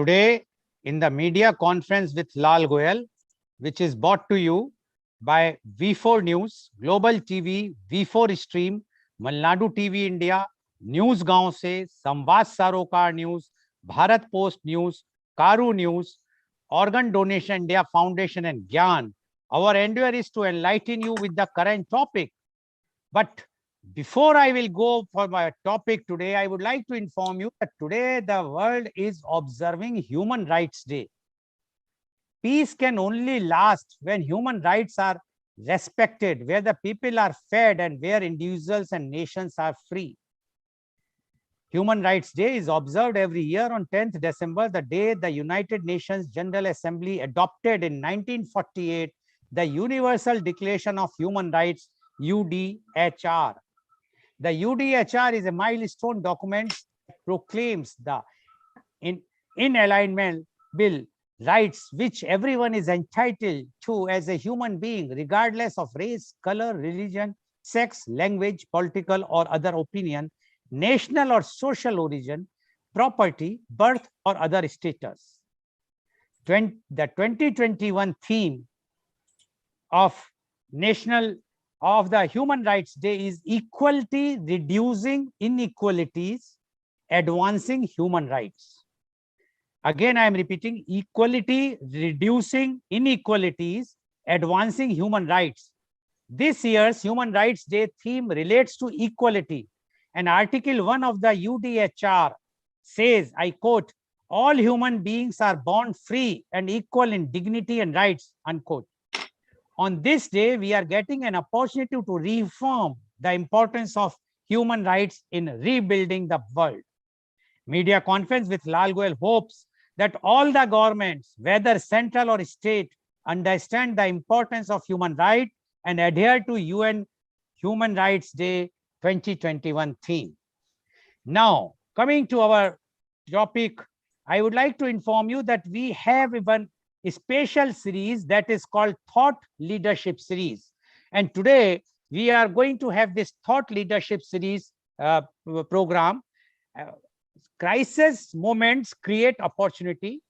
today in the media conference with Lal Goel, which is brought to you by V4 News, Global TV, V4 Stream, Malnadu TV India, News Gaon Se, Samvad Sarokar News, Bharat Post News, Karu News, Organ Donation India Foundation and Gyan. Our endeavor is to enlighten you with the current topic. But before I will go for my topic today, I would like to inform you that today the world is observing Human Rights Day. Peace can only last when human rights are respected, where the people are fed and where individuals and nations are free. Human Rights Day is observed every year on 10th December, the day the United Nations General Assembly adopted in 1948 the Universal Declaration of Human Rights, UDHR. The UDHR is a milestone document that proclaims the inalienable rights which everyone is entitled to as a human being, regardless of race, color, religion, sex, language, political or other opinion, national or social origin, property, birth or other status. The 2021 theme of the Human Rights Day is equality, reducing inequalities, advancing human rights. Again, I am repeating, equality, reducing inequalities, advancing human rights. This year's Human Rights Day theme relates to equality. And Article 1 of the UDHR says, I quote, all human beings are born free and equal in dignity and rights, unquote. On this day, we are getting an opportunity to reaffirm the importance of human rights in rebuilding the world. Media conference with Lal Goel hopes that all the governments, whether central or state, understand the importance of human rights and adhere to UN Human Rights Day 2021 theme. Now, coming to our topic, I would like to inform you that we have even a special series that is called Thought Leadership Series. And today we are going to have this Thought Leadership Series program. Crisis moments create opportunity.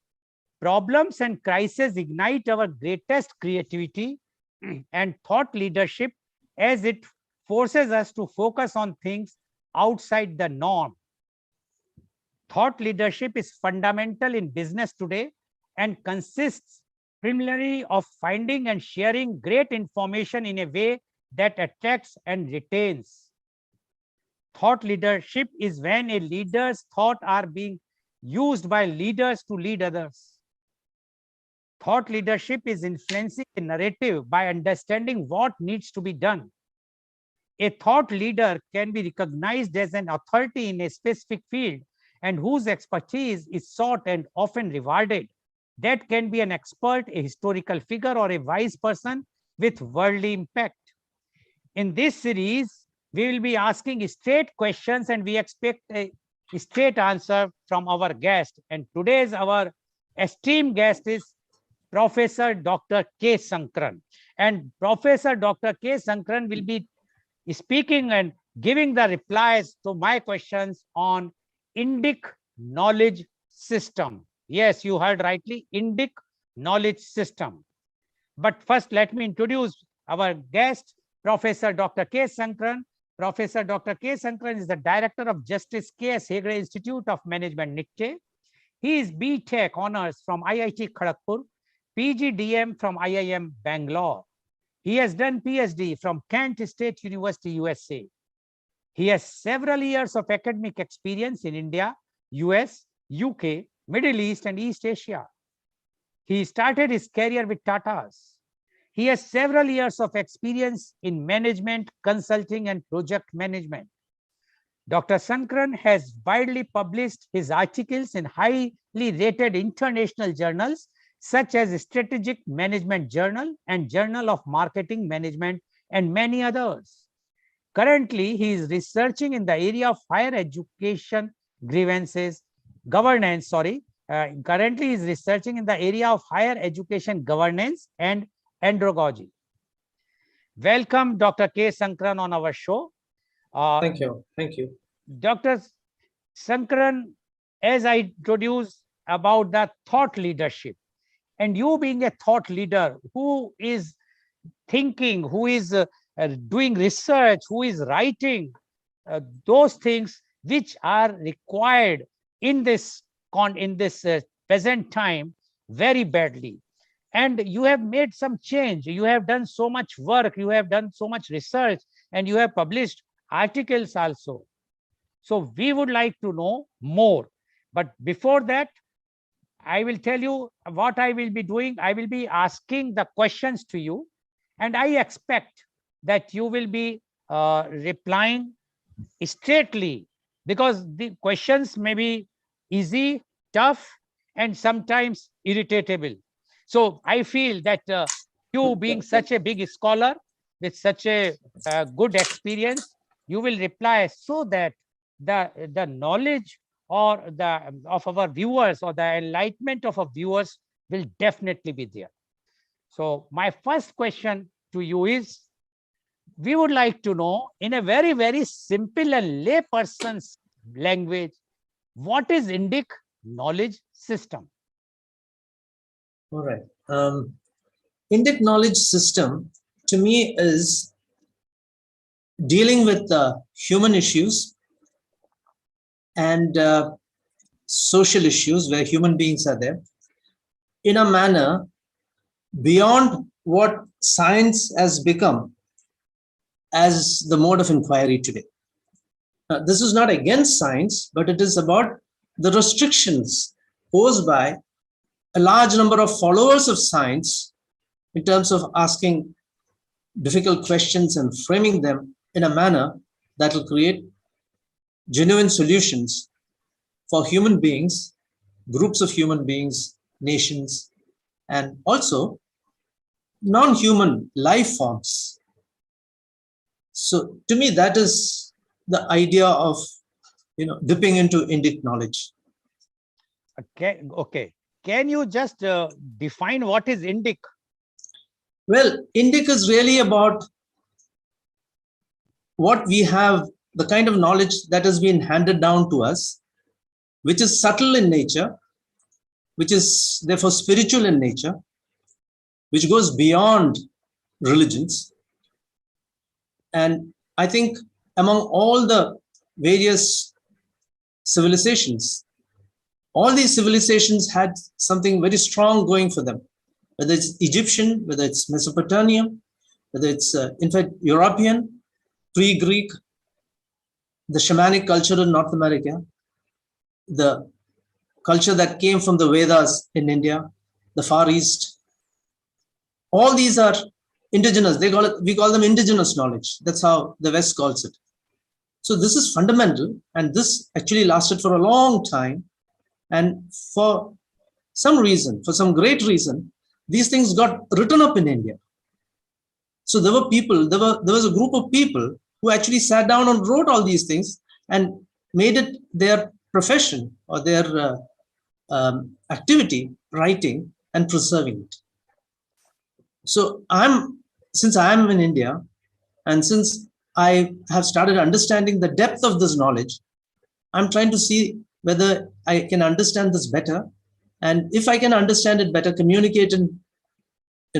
Problems and crises ignite our greatest creativity and thought leadership, as it forces us to focus on things outside the norm. Thought leadership is fundamental in business today and consists primarily of finding and sharing great information in a way that attracts and retains. Thought leadership is when a leader's thoughts are being used by leaders to lead others. Thought leadership is influencing a narrative by understanding what needs to be done. A thought leader can be recognized as an authority in a specific field and whose expertise is sought and often rewarded. That can be an expert, a historical figure, or a wise person with worldly impact. In this series, we will be asking straight questions and we expect a straight answer from our guest. And today's our esteemed guest is Professor Dr. K. Sankaran. And Professor Dr. K. Sankaran will be speaking and giving the replies to my questions on Indic knowledge system. Yes, you heard rightly, Indic knowledge system. But first, let me introduce our guest, Professor Dr. K. Sankaran. Professor Dr. K. Sankaran is the Director of Justice K.S. Hegde Institute of Management, NICTE. He is B.Tech Honors from IIT Kharagpur, PGDM from IIM Bangalore. He has done PhD from Kent State University, USA. He has several years of academic experience in India, US, UK, Middle East, and East Asia. He started his career with Tata's. He has several years of experience in management, consulting, and project management. Dr. Sankaran has widely published his articles in highly rated international journals such as Strategic Management Journal and Journal of Marketing Management, and many others. Currently, he is researching in the area of higher education governance. Currently, he is researching in the area of higher education governance and andragogy. Welcome, Dr. K. Sankaran, on our show. Thank you. Thank you. Dr. Sankaran, as I introduced, about the thought leadership. And you being a thought leader who is thinking, who is doing research, who is writing, those things which are required in this present time very badly. And you have made some change, you have done so much work, you have done so much research, and you have published articles also. So we would like to know more. But before that, I will tell you what I will be doing. I will be asking the questions to you, and I expect that you will be replying straightly, because the questions may be easy, tough, and sometimes irritable. So I feel that you being such a big scholar with such a good experience, you will reply so that the knowledge or the of our viewers or the enlightenment of our viewers will definitely be there. So my first question to you is, we would like to know in a very, very simple and layperson's language, what is Indic knowledge system? All right. Indic knowledge system to me is dealing with human issues and social issues where human beings are there in a manner beyond what science has become as the mode of inquiry today. This is not against science, but it is about the restrictions posed by a large number of followers of science in terms of asking difficult questions and framing them in a manner that will create genuine solutions for human beings, groups of human beings, nations, and also non-human life forms. So to me, that is the idea of dipping into Indic knowledge. Okay. Can you just define what is Indic? Well, Indic is really about what we have, the kind of knowledge that has been handed down to us, which is subtle in nature, which is therefore spiritual in nature, which goes beyond religions. And I think among all the various civilizations, all these civilizations had something very strong going for them, whether it's Egyptian, whether it's Mesopotamian, whether it's, in fact, European, pre-Greek, the shamanic culture in North America, the culture that came from the Vedas in India, the Far East. All these are indigenous. We call them indigenous knowledge. That's how the West calls it. So this is fundamental, and this actually lasted for a long time. And for some reason, for some great reason, these things got written up in India. So there were people, there was a group of people who actually sat down and wrote all these things and made it their profession or their activity, writing and preserving it. So since I'm in India, and since I have started understanding the depth of this knowledge, I'm trying to see whether I can understand this better. And if I can understand it better, communicate in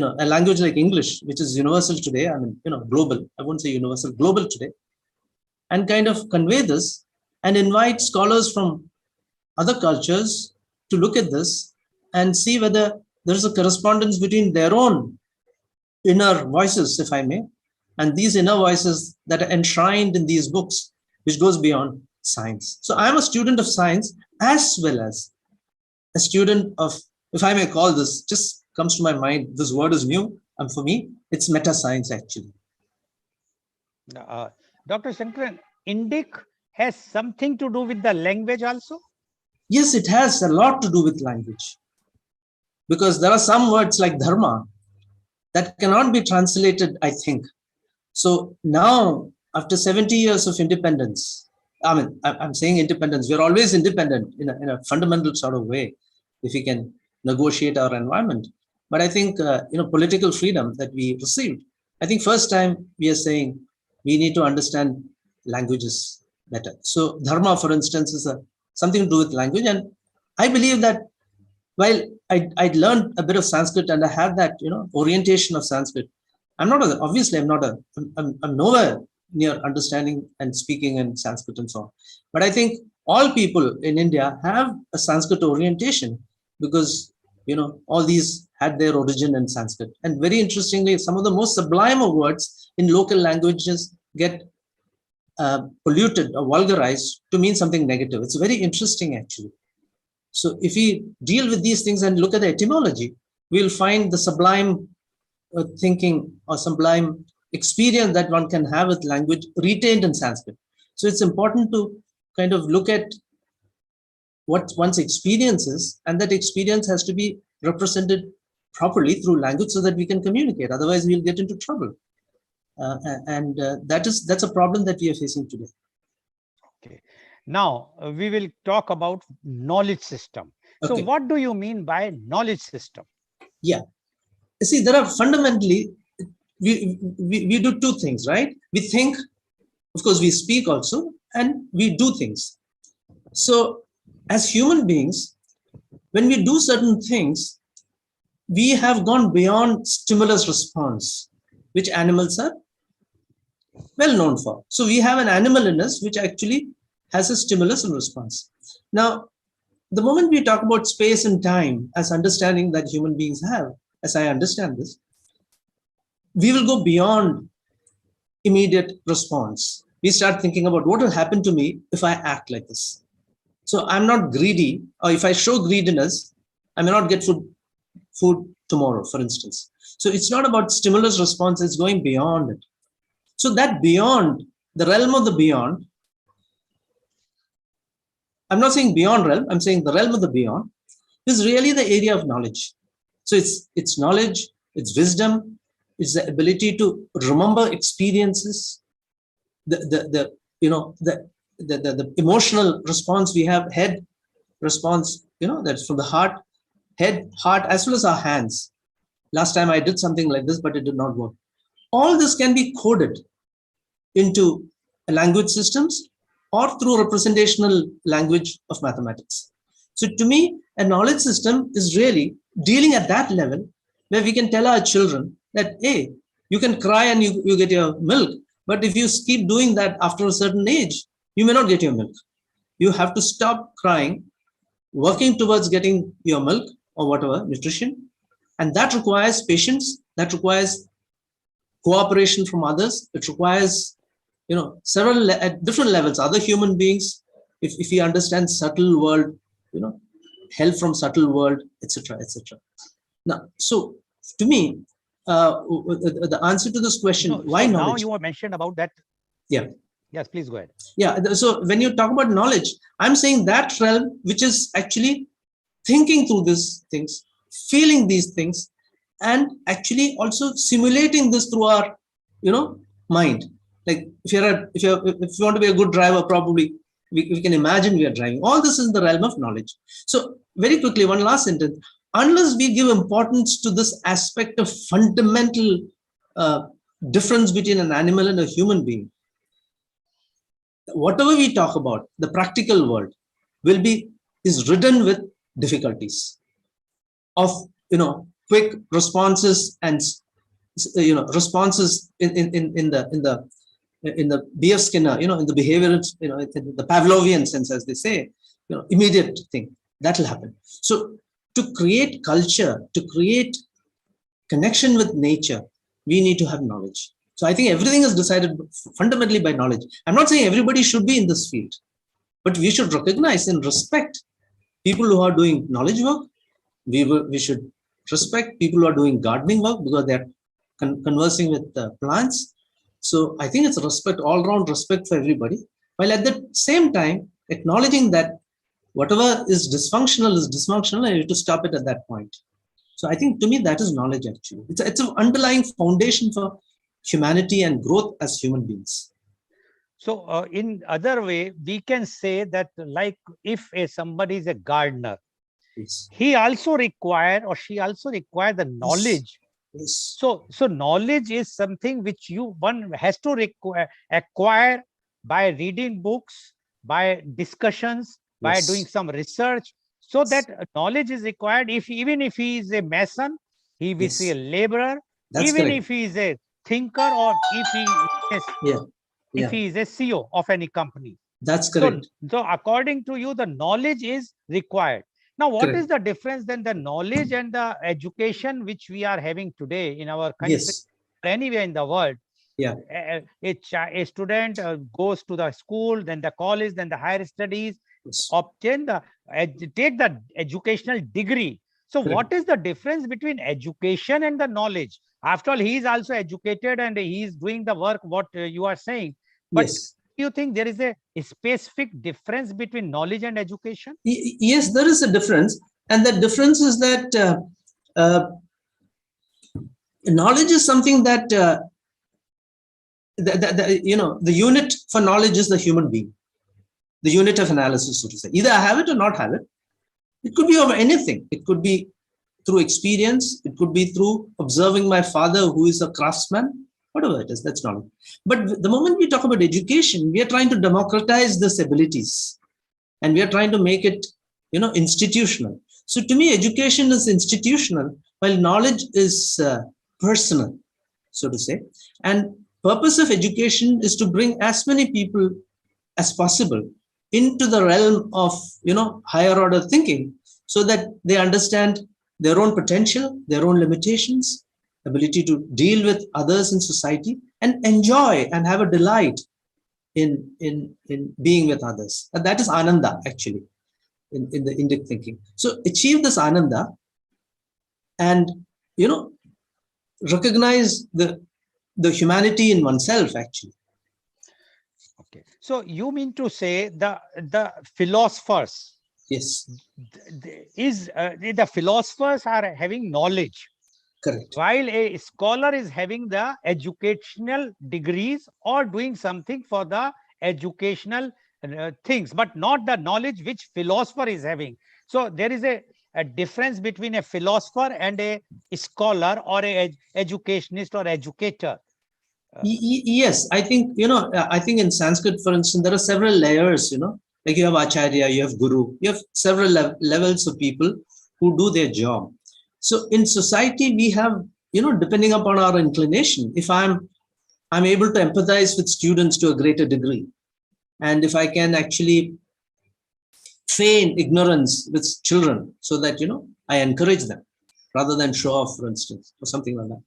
a language like English, which is universal today, I mean, global, I won't say universal, global today, and kind of convey this and invite scholars from other cultures to look at this and see whether there's a correspondence between their own inner voices, if I may, and these inner voices that are enshrined in these books, which goes beyond science. So I'm a student of science as well as a student of, if I may call this, just comes to my mind, this word is new, and for me, it's meta science actually. Dr. Shankaran, Indic has something to do with the language also? Yes, it has a lot to do with language. Because there are some words like dharma that cannot be translated, I think. So now, after 70 years of independence, I mean, I'm saying independence, we're always independent in a fundamental sort of way, if we can negotiate our environment. But I think, political freedom that we received, I think first time we are saying we need to understand languages better. So dharma, for instance, is something to do with language. And I believe that while I learned a bit of Sanskrit and I had that, orientation of Sanskrit, I'm nowhere near understanding and speaking in Sanskrit and so on. But I think all people in India have a Sanskrit orientation because, all these had their origin in Sanskrit. And very interestingly, some of the most sublime of words in local languages get polluted or vulgarized to mean something negative. It's very interesting, actually. So if we deal with these things and look at the etymology, we'll find the sublime thinking or sublime experience that one can have with language retained in Sanskrit. So it's important to kind of look at what one's experience is, and that experience has to be represented properly through language so that we can communicate. Otherwise, we'll get into trouble. That's a problem that we are facing today. Okay. Now we will talk about knowledge system. So Okay. what do you mean by knowledge system? Yeah. See, there are fundamentally, we do two things, right? We think, of course, we speak also, and we do things. So as human beings, when we do certain things, we have gone beyond stimulus response, which animals are well known for. So we have an animal in us which actually has a stimulus and response. Now, the moment we talk about space and time as understanding that human beings have, as I understand this, we will go beyond immediate response. We start thinking about what will happen to me if I act like this. So I'm not greedy, or if I show greediness, I may not get food tomorrow, for instance. So it's not about stimulus response, it's going beyond it. So that beyond, the realm of the beyond, I'm not saying beyond realm, I'm saying the realm of the beyond is really the area of knowledge. So it's knowledge, it's wisdom, it's the ability to remember experiences, the emotional response we have, head response, that's from the heart, head, heart, as well as our hands. Last time I did something like this, but it did not work. All this can be coded into language systems or through representational language of mathematics. So to me, a knowledge system is really dealing at that level where we can tell our children that, hey, you can cry and you get your milk, but if you keep doing that after a certain age, you may not get your milk. You have to stop crying, working towards getting your milk or whatever, nutrition. And that requires patience, that requires cooperation from others. It requires, several at different levels, other human beings, if we understand subtle world, help from subtle world, etc., etc. Now, so to me, the answer to this question, why so knowledge? Now you have mentioned about that. Yeah. Yes, please go ahead. Yeah. So when you talk about knowledge, I'm saying that realm which is actually thinking through these things, feeling these things, and actually also simulating this through our, mind. Like if you want to be a good driver, probably we can imagine we are driving. All this is in the realm of knowledge. So very quickly, one last sentence. Unless we give importance to this aspect of fundamental difference between an animal and a human being, whatever we talk about, the practical world is ridden with difficulties of, quick responses and, responses in the B.F. Skinner, in the behavioral, in the Pavlovian sense, as they say, immediate thing that will happen. So to create culture, to create connection with nature, we need to have knowledge. So I think everything is decided fundamentally by knowledge. I'm not saying everybody should be in this field, but we should recognize and respect people who are doing knowledge work. We should respect people who are doing gardening work because they're conversing with plants. So I think it's respect, all round respect for everybody, while at the same time acknowledging that whatever is dysfunctional and you have to stop it at that point. So I think to me that is knowledge actually. It's an underlying foundation for humanity and growth as human beings. So in other way, we can say that like if somebody is a gardener, Yes. he also require or she also require the knowledge. Yes. So knowledge is something which one has to acquire by reading books, by discussions, by doing some research. So that knowledge is required. If even if he is a mason, he will be a Yes, laborer, that's even correct. if he is a thinker, or Yeah, if yeah, he is a CEO of any company. that's So, correct. so according to you, the knowledge is required. Now, what is Correct. the difference then the knowledge and the education which we are having today in our country, Yes. anywhere in the world? Yeah. A student goes to the school, then the college, then the higher studies, Yes. obtain the take the educational degree. So Correct. what is the difference between education and the knowledge? After all, he is also educated and he is doing the work what you are saying. But Yes. do you think there is a specific difference between knowledge and education? Yes, there is a difference, and the difference is that knowledge is something that the unit for knowledge is the human being, the unit of analysis, so to say. Either I have it or not have it. It could be of anything. It could be through experience. It could be through observing my father, who is a craftsman. Whatever it is, that's knowledge. But the moment we talk about education, we are trying to democratize these abilities, and we are trying to make it, institutional. So to me, education is institutional, while knowledge is personal, so to say. And purpose of education is to bring as many people as possible into the realm of higher order thinking, so that they understand their own potential, their own limitations, ability to deal with others in society, and enjoy and have a delight in being with others. And that is ananda, actually, in the Indic thinking. So achieve this ananda, and you know recognize the humanity in oneself, actually. Okay. So you mean to say the philosophers Yes, the philosophers are having knowledge, correct. while a scholar is having the educational degrees or doing something for the educational things, but not the knowledge which philosopher is having. So there is a difference between a philosopher and a scholar or a educationist or educator. Yes, I think, I think in Sanskrit, for instance, there are several layers, like you have Acharya, you have Guru, you have several levels of people who do their job. So in society, we have, depending upon our inclination, if I'm able to empathize with students to a greater degree, and if I can actually feign ignorance with children, so that, I encourage them rather than show off, for instance, or something like that,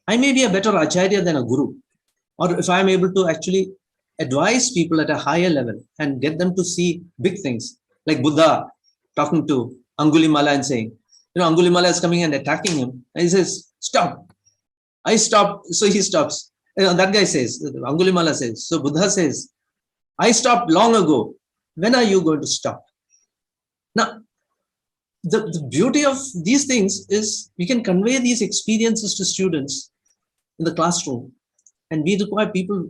I may be a better Acharya than a Guru. Or if I'm able to actually advise people at a higher level and get them to see big things, like Buddha talking to Angulimala and saying, Angulimala is coming and attacking him, and he says, stop. I stopped, so he stops. That guy says, Angulimala says, so Buddha says, I stopped long ago. When are you going to stop? Now, the beauty of these things is we can convey these experiences to students in the classroom, and we require people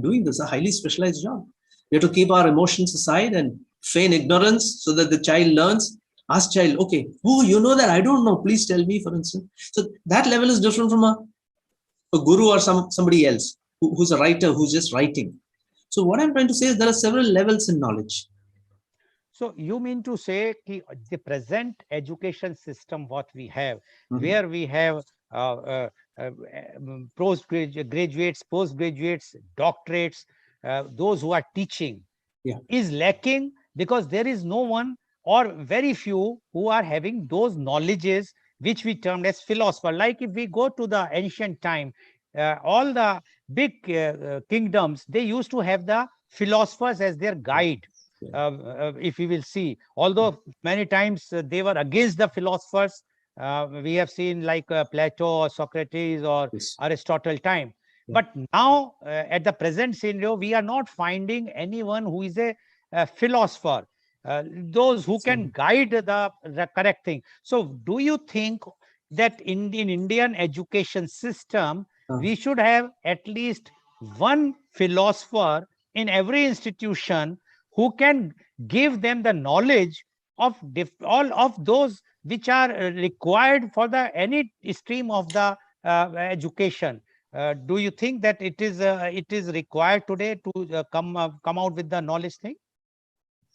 doing this, a highly specialized job. We have to keep our emotions aside and feign ignorance so that the child learns. Ask child, okay, oh, you know that I don't know, please tell me, for instance. So that level is different from a guru or somebody else who's a writer who's just writing. So what I'm trying to say is there are several levels in knowledge. So you mean to say the present education system, what we have, Mhm. where we have graduates, postgraduates, doctorates, those who are teaching, Yeah. is lacking because there is no one or very few who are having those knowledges which we termed as philosopher. Like if we go to the ancient time, all the big kingdoms, they used to have the philosophers as their Yeah. guide. Yeah. If we will see, although many times they were against the philosophers, we have seen like Plato or Socrates or Yes. Aristotle time. Yeah. But now, at the present scenario, we are not finding anyone who is a philosopher, those who So, can guide the correct thing. So, do you think that in Indian education system, uh, we should have at least one philosopher in every institution who can give them the knowledge of all of those which are required for the any stream of the education? Do you think that it is required today to come out with the knowledge thing?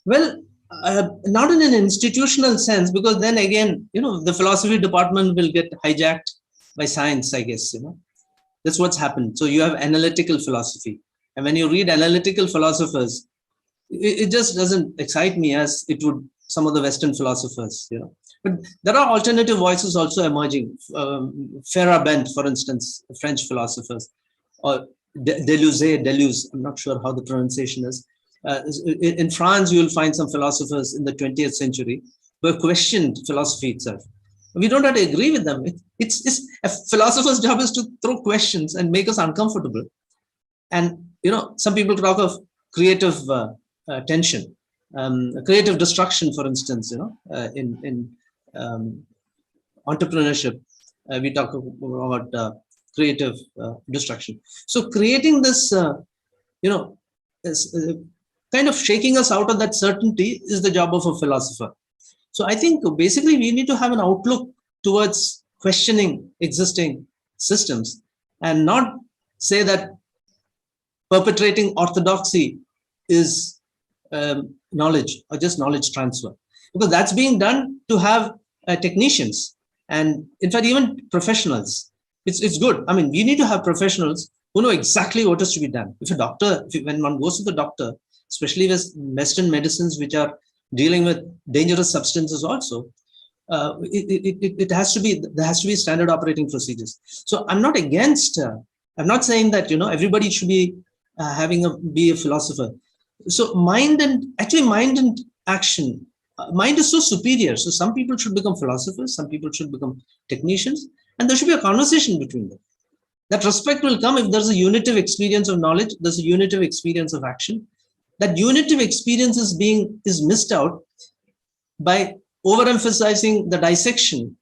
well, not in an institutional sense, because then again, the philosophy department will get hijacked by science, I guess. That's what's happened. So you have analytical philosophy, and when you read analytical philosophers, it just doesn't excite me as it would some of the Western philosophers. But there are alternative voices also emerging. Feyerabend, for instance, French philosophers, or Deleuze. I'm not sure how the pronunciation is. In France, you will find some philosophers in the 20th century who have questioned philosophy itself. We don't have to agree with them. It's a philosopher's job is to throw questions and make us uncomfortable. And some people talk of creative tension, creative destruction, for instance. In entrepreneurship, we talk about creative destruction. So creating this, kind of shaking us out of that certainty is the job of a philosopher. So I think basically we need to have an outlook towards questioning existing systems and not say that perpetrating orthodoxy is knowledge or just knowledge transfer, because that's being done to have technicians and in fact even professionals. It's good. I mean, we need to have professionals who know exactly what is to be done. If a doctor, when one goes to the doctor, especially with Western medicines which are dealing with dangerous substances also, it has to be, there has to be standard operating procedures. So I'm not against, I'm not saying that, everybody should be be a philosopher. So mind and action, mind is so superior. So some people should become philosophers, some people should become technicians, and there should be a conversation between them. That respect will come if there's a unitive experience of knowledge, there's a unitive experience of action. That unitive experience is missed out by overemphasizing the dissection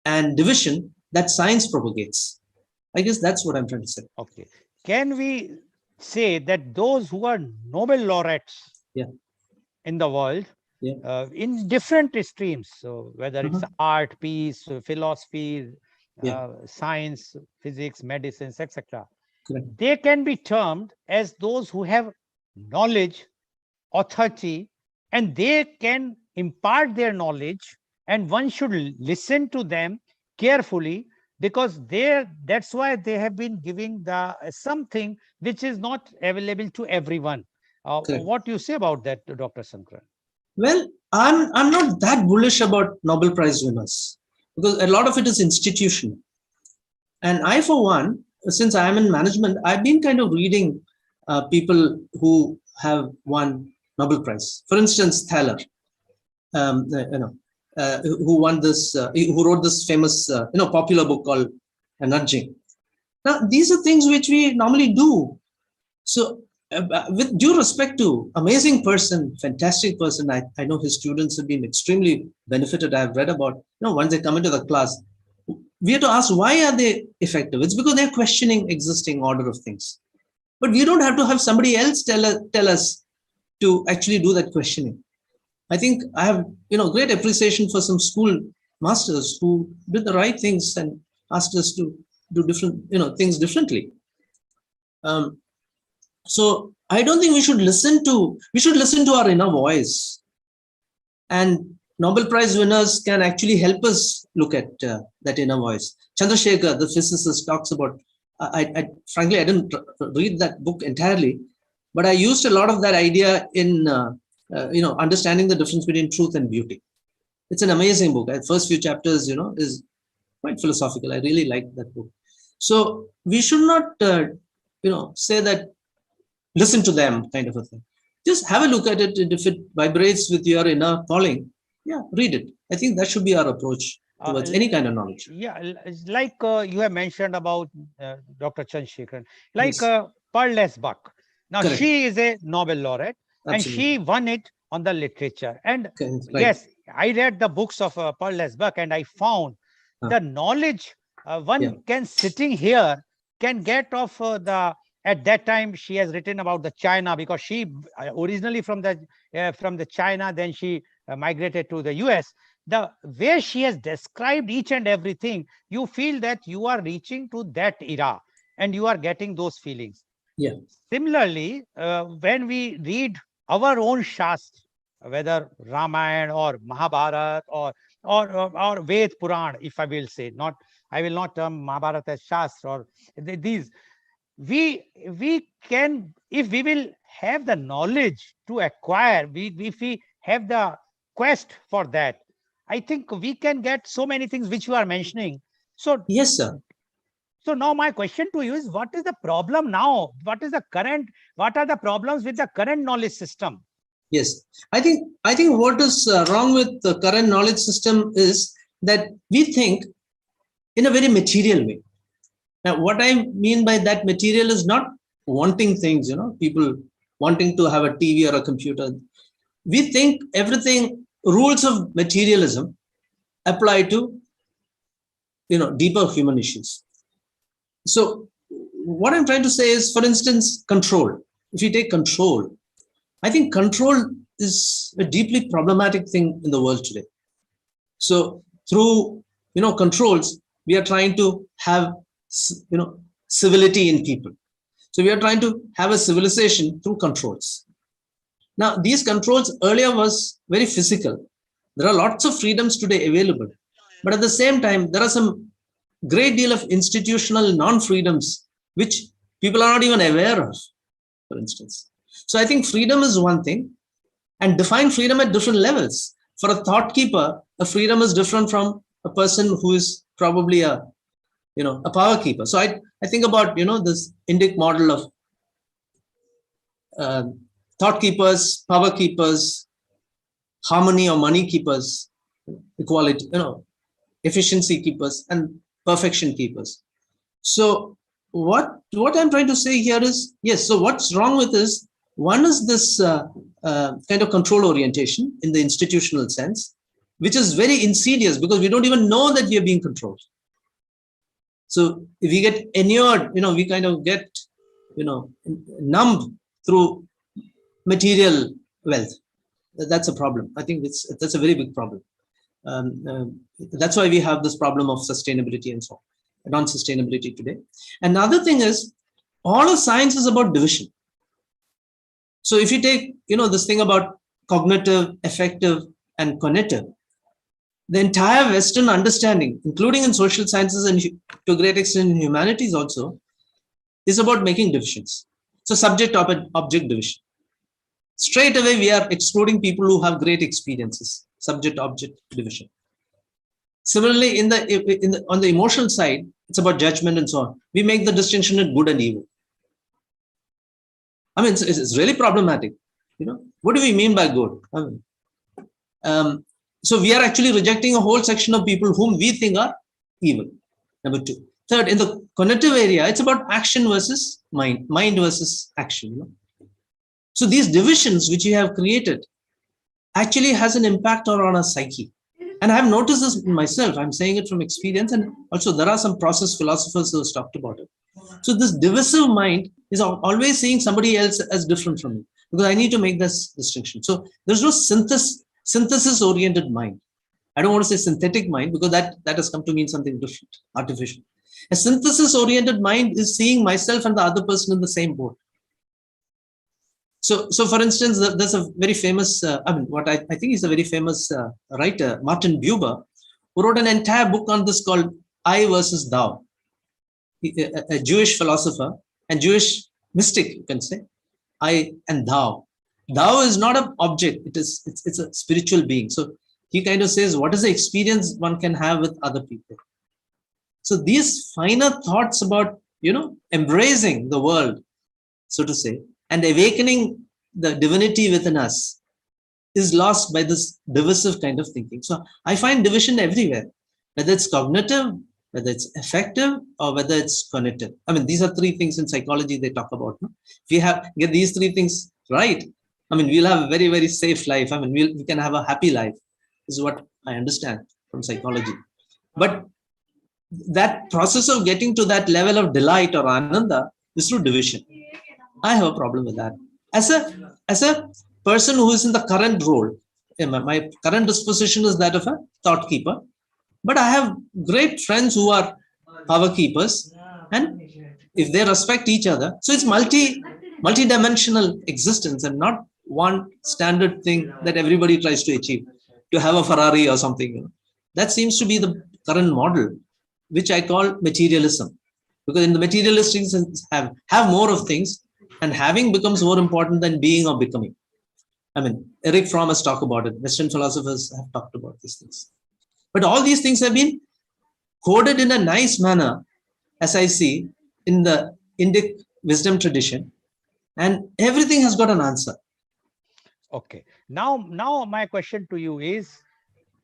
and division that science propagates. I guess that's what I'm trying to say. Okay. Can we say that those who are Nobel laureates in the world, in different streams, so whether it's art, peace, philosophy, science, physics, medicine, etc., they can be termed as those who have knowledge, authority, and they can impart their knowledge, and one should listen to them carefully, because that's why they have been giving the something which is not available to everyone. What do you say about that, Dr. Sankaran? Well, I'm not that bullish about Nobel Prize winners, because a lot of it is institutional. And I, for one, since I am in management, I've been kind of reading people who have won Nobel Prize. For instance, Thaler, who won this, who wrote this famous, popular book called Nudging. Now, these are things which we normally do. So, with due respect to amazing person, fantastic person, I know his students have been extremely benefited. I've read about, once they come into the class, we have to ask, why are they effective? It's because they're questioning existing order of things. But we don't have to have somebody else tell us to actually do that questioning. I think I have, great appreciation for some school masters who did the right things and asked us to do different, things differently. So I don't think we should listen to our inner voice. And Nobel Prize winners can actually help us look at that inner voice. Chandrasekhar, the physicist, talks about, frankly, I didn't read that book entirely, but I used a lot of that idea in, understanding the difference between truth and beauty. It's an amazing book. The first few chapters, is quite philosophical. I really like that book. So we should not, say that, listen to them kind of a thing. Just have a look at it. And if it vibrates with your inner calling, read it. I think that should be our approach towards any kind of knowledge. Yeah, it's like you have mentioned about Dr. Chandrasekhar, like Pearl Buck. Now, correct. She is a Nobel laureate. Absolutely. And she won it on the literature. And right. Yes, I read the books of Pearl Buck, and I found the knowledge one can, sitting here, can get of at that time she has written about the China, because she originally from the China, then she migrated to the US. The way she has described each and everything, you feel that you are reaching to that era and you are getting those feelings. Yeah. Similarly, when we read our own Shastra, whether Ramayana or Mahabharata or Ved Puran, if I will say, not I will not term Mahabharata as Shastra or these. We can, if we will have the knowledge to acquire, if we have the quest for that, I think we can get so many things which you are mentioning. So Yes, sir. so now my question to you is, what is the problem now? What are the problems with the current knowledge system? Yes. I think what is wrong with the current knowledge system is that we think in a very material way. Now, what I mean by that material is not wanting things, people wanting to have a TV or a computer. We think everything, rules of materialism apply to, deeper human issues. So, what I'm trying to say is, for instance, control. If you take control, I think control is a deeply problematic thing in the world today. So, through, controls, we are trying to have, civility in people. So we are trying to have a civilization through controls. Now, these controls earlier was very physical. There are lots of freedoms today available, but at the same time, there are some great deal of institutional non-freedoms which people are not even aware of, for instance. So I think freedom is one thing, and define freedom at different levels. For a thought keeper, a freedom is different from a person who is probably a power keeper. So I think about, this Indic model of uh, thought keepers, power keepers, harmony or money keepers, equality, efficiency keepers, and perfection keepers. So what I'm trying to say here is, yes. So what's wrong with this? One is this kind of control orientation in the institutional sense, which is very insidious because we don't even know that we are being controlled. So if we get inured, we kind of get, numb through material wealth. That's a problem. I think that's a very big problem. That's why we have this problem of sustainability and so on, non-sustainability today. Another thing is, all of science is about division. So if you take, this thing about cognitive, affective, and cognitive, the entire Western understanding, including in social sciences and to a great extent in humanities also, is about making divisions. So subject object division. Straight away, we are excluding people who have great experiences. Subject object division. Similarly, on the emotional side, it's about judgment and so on. We make the distinction in good and evil. I mean, it's really problematic. What do we mean by good? So we are actually rejecting a whole section of people whom we think are evil. Number two. Third, in the cognitive area, it's about action versus mind versus action. So these divisions which we have created actually has an impact on our psyche. And I have noticed this myself. I'm saying it from experience. And also there are some process philosophers who have talked about it. So this divisive mind is always seeing somebody else as different from me, because I need to make this distinction. So there's no synthesis oriented mind. I don't want to say synthetic mind, because that has come to mean something different, artificial. A synthesis oriented mind is seeing myself and the other person in the same boat. So for instance, there's a very famous, what I think is a very famous writer, Martin Buber, who wrote an entire book on this called I versus Thou. A Jewish philosopher and Jewish mystic, you can say, I and Thou. Thou is not an object; it's a spiritual being. So he kind of says, what is the experience one can have with other people? So these finer thoughts about embracing the world, so to say, and awakening the divinity within us is lost by this divisive kind of thinking. So I find division everywhere, whether it's cognitive, whether it's affective, or whether it's cognitive. I mean, these are three things in psychology they talk about. No? If we get these three things right, I mean, we'll have a very, very safe life. I mean, we can have a happy life, is what I understand from psychology. But that process of getting to that level of delight or ananda is through division. I have a problem with that. As a person who is in the current role, my current disposition is that of a thought keeper. But I have great friends who are power keepers, and if they respect each other, so it's multi-dimensional existence and not one standard thing that everybody tries to achieve, to have a Ferrari or something. That seems to be the current model, which I call materialism. Because in the materialistic sense, have more of things, and having becomes more important than being or becoming. I mean, Eric Fromm has talked about it. Western philosophers have talked about these things. But all these things have been coded in a nice manner, as I see, in the Indic wisdom tradition, and everything has got an answer. Okay. Now my question to you is,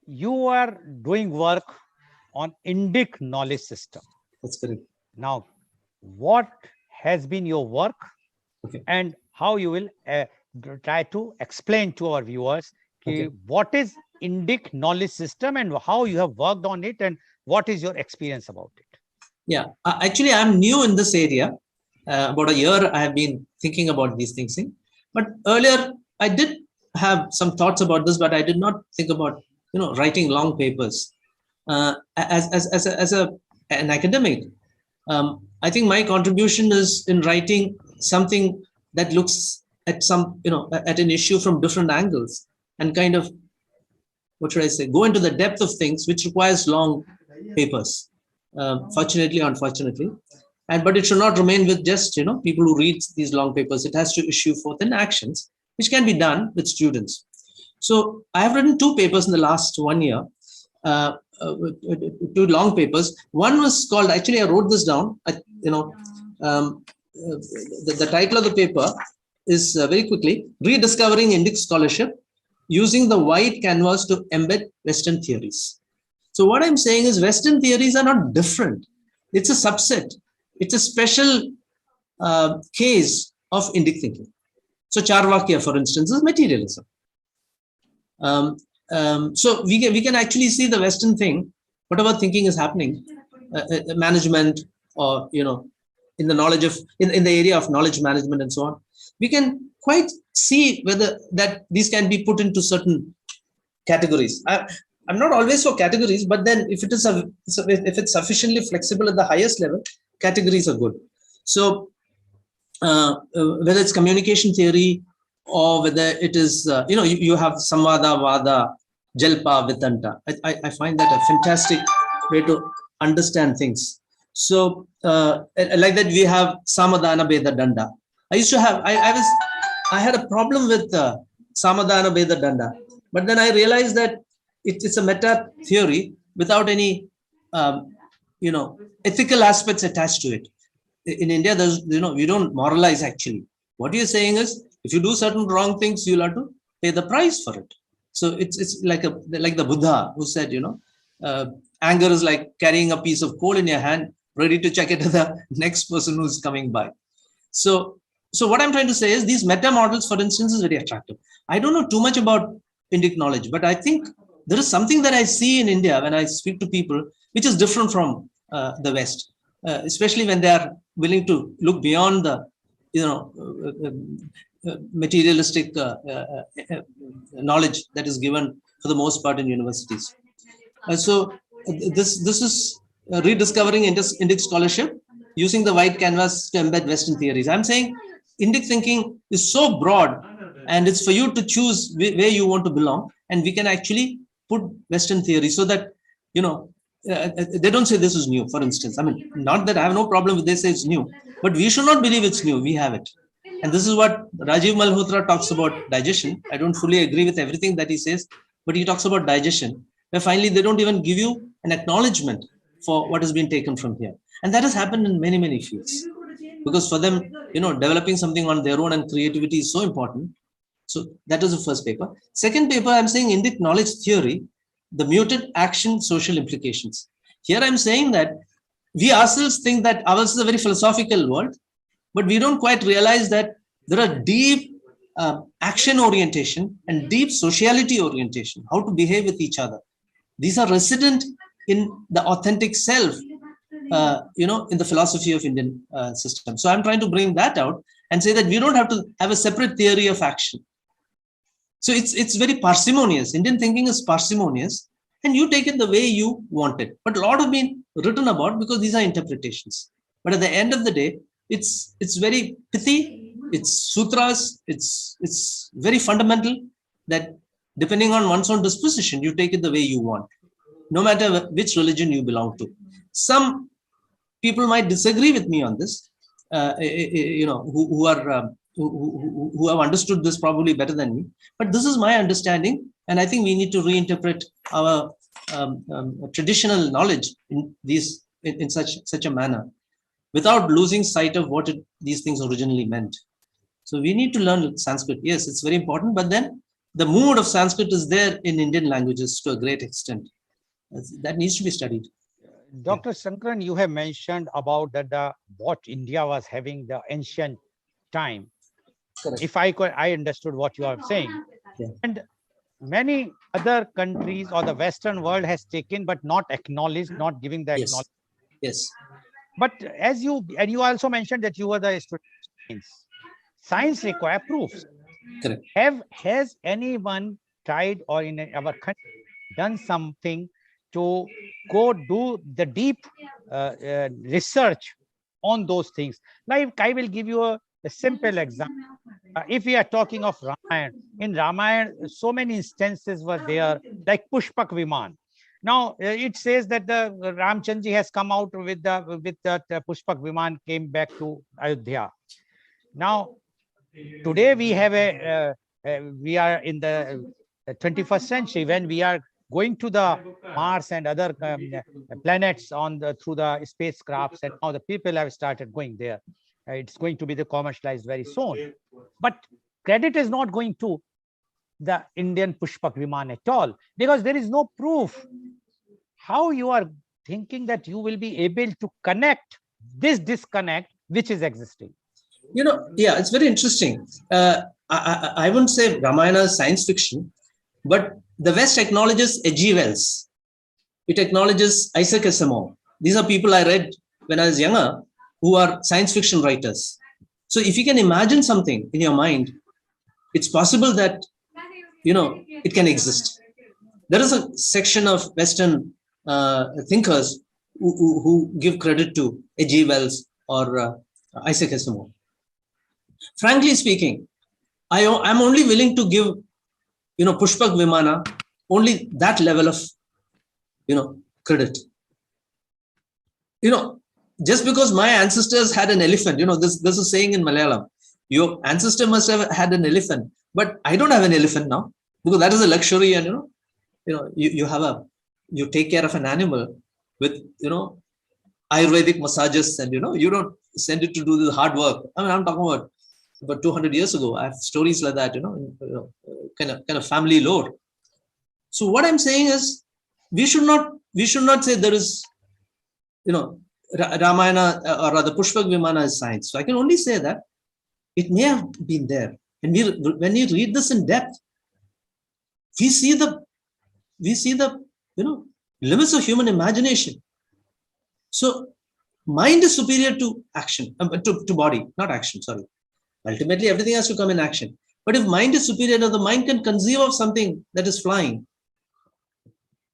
you are doing work on Indic knowledge system. That's correct. Now, what has been your work, Okay. and how you will try to explain to our viewers Okay. what is Indic knowledge system and how you have worked on it, and what is your experience about it? Yeah, actually, I'm new in this area. About a year, I have been thinking about these things. But earlier, I did have some thoughts about this, but I did not think about writing long papers. An academic, I think my contribution is in writing something that looks at at an issue from different angles, and kind of, what should I say, go into the depth of things, which requires long papers. Fortunately, unfortunately, but it should not remain with just people who read these long papers. It has to issue forth in actions, which can be done with students. So I have written two papers in the last 1 year, two long papers. One was called, actually, I wrote this down. The title of the paper is, very quickly, Rediscovering Indic Scholarship Using the White Canvas to Embed Western Theories. So what I'm saying is, Western theories are not different. It's a subset. It's a special case of Indic thinking. So Charvakya, for instance, is materialism. So we can actually see the Western thing, whatever thinking is happening, management, or in the knowledge of in the area of knowledge management and so on. We can quite see whether that these can be put into certain categories. I'm not always for categories, but then if it's sufficiently flexible at the highest level, categories are good. So whether it's communication theory, or whether it is, you have Samvada, Vada, Jalpa, Vidanta. I find that a fantastic way to understand things. So like that, we have Samadhana, Veda, Danda. I had a problem with Samadhana, Veda, Danda, but then I realized that it's a meta theory without any ethical aspects attached to it. In India, there's we don't moralize. Actually, what you're saying is, if you do certain wrong things, you'll have to pay the price for it. So it's like the Buddha who said, anger is like carrying a piece of coal in your hand, ready to check it to the next person who's coming by. So what I'm trying to say is, these meta models, for instance, is very attractive. I don't know too much about Indic knowledge, but I think there is something that I see in India when I speak to people, which is different from the West, especially when they are willing to look beyond the materialistic knowledge that is given for the most part in universities. So this is rediscovering Indic scholarship using the white canvas to embed Western theories. I'm saying Indic thinking is so broad, and it's for you to choose where you want to belong, and we can actually put Western theory so that they don't say this is new. For instance, I mean, not that I have no problem with they say it's new, but we should not believe it's new. We have it. And this is what Rajiv Malhotra talks about digestion. I don't fully agree with everything that he says, but he talks about digestion, where finally they don't even give you an acknowledgement for what has been taken from here. And that has happened in many, many fields. Because for them, developing something on their own and creativity is so important. So that is the first paper. Second paper, I'm saying Indic knowledge theory, the muted action social implications. Here I'm saying that we ourselves think that ours is a very philosophical world, but we don't quite realize that there are deep action orientation and deep sociality orientation, how to behave with each other. These are resident in the authentic self, in the philosophy of Indian system. So I'm trying to bring that out and say that we don't have to have a separate theory of action. So it's very parsimonious. Indian thinking is parsimonious, and you take it the way you want it. But a lot have been written about because these are interpretations. But at the end of the day, it's very pithy, It's sutras. It's very fundamental that depending on one's own disposition, you take it the way you want, no matter which religion you belong to. Some people might disagree with me on this, who have understood this probably better than me. But this is my understanding, and I think we need to reinterpret our traditional knowledge in such a manner, without losing sight of what these things originally meant. So we need to learn Sanskrit. Yes, it's very important, but then the mood of Sanskrit is there in Indian languages to a great extent. That needs to be studied. Dr. Sankaran, you have mentioned about that what India was having the ancient time. Correct. If I understood what you are saying. Yeah. And many other countries or the Western world has taken but not acknowledged, not giving the acknowledgement. Yes. But as you also mentioned that you were the student of science. Science require proofs. Correct. Has anyone tried or in our country done something to go do the deep research on those things? Like I will give you a simple example. If we are talking of Ramayana, in Ramayana, so many instances were there, like Pushpak Viman. Now it says that the Ramchandji has come out with that Pushpak Viman came back to Ayodhya. Now today we have we are in the 21st century when we are going to the Mars and other planets through the spacecrafts, and now the people have started going there. It's going to be commercialized very soon. But credit is not going to the Indian Pushpak Viman at all, because there is no proof. How you are thinking that you will be able to connect this disconnect which is existing? Yeah, it's very interesting. I wouldn't say Ramayana is science fiction, but the West acknowledges H.G. Wells. It acknowledges Isaac Asimov. These are people I read when I was younger who are science fiction writers. So if you can imagine something in your mind, it's possible that, it can exist. There is a section of Western thinkers who give credit to H.G. Wells or Isaac Asimov. Frankly speaking, I'm only willing to give, Pushpak Vimana only that level of, credit. Just because my ancestors had an elephant, this is saying in Malayalam, your ancestor must have had an elephant, but I don't have an elephant now, because that is a luxury, and you take care of an animal with, Ayurvedic massages, and you don't send it to do the hard work. I mean, I'm talking about 200 years ago. I have stories like that, kind of family lore. So what I'm saying is, we should not say there is, Ramayana or rather Pushpak Vimana is science. So I can only say that it may have been there. And when you read this in depth, we see the limits of human imagination. So mind is superior to action, to body, not action, sorry. Ultimately, everything has to come in action. But if mind is superior, the mind can conceive of something that is flying.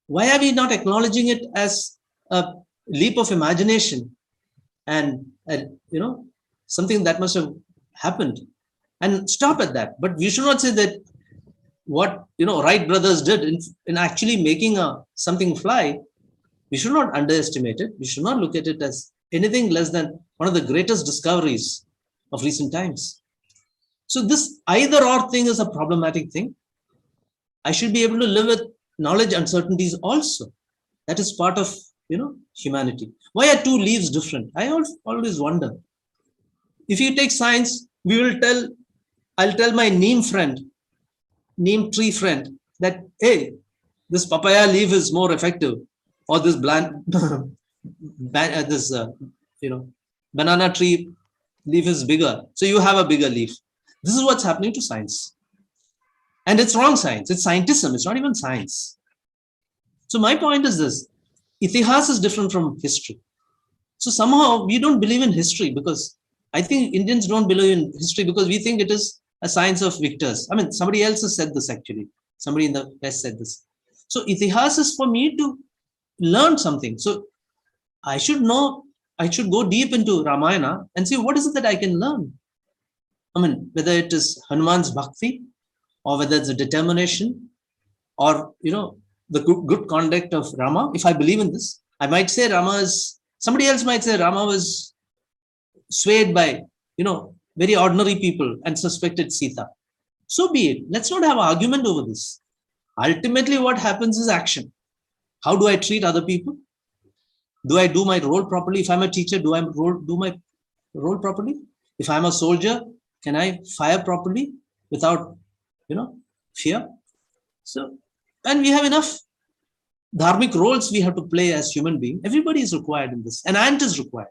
Why are we not acknowledging it as a leap of imagination and something that must have happened, and stop at that? But we should not say that what Wright brothers did in actually making something fly, we should not underestimate it. We should not look at it as anything less than one of the greatest discoveries of recent times. So this either or thing is a problematic thing. I should be able to live with knowledge uncertainties also. That is part of humanity. Why are two leaves different? I always wonder. If you take science, I'll tell my neem tree friend that, hey, this papaya leaf is more effective, or this banana tree leaf is bigger, so you have a bigger leaf. This is what's happening to science. And it's wrong science. It's scientism. It's not even science. So my point is this. Itihas is different from history. So somehow we don't believe in history, because I think Indians don't believe in history because we think it is a science of victors. I mean, somebody else has said this actually. Somebody in the West said this. So itihas is for me to learn something. So I should go deep into Ramayana and see what is it that I can learn. I mean, whether it is Hanuman's bhakti or whether it's a determination or, the good conduct of Rama. If I believe in this, I might say Rama is, somebody else might say Rama was swayed by, very ordinary people and suspected Sita. So be it. Let's not have argument over this. Ultimately, what happens is action. How do I treat other people? Do I do my role properly? If I'm a teacher, do I do my role properly? If I'm a soldier, can I fire properly without, fear? So, and we have enough dharmic roles we have to play as human beings. Everybody is required in this. An ant is required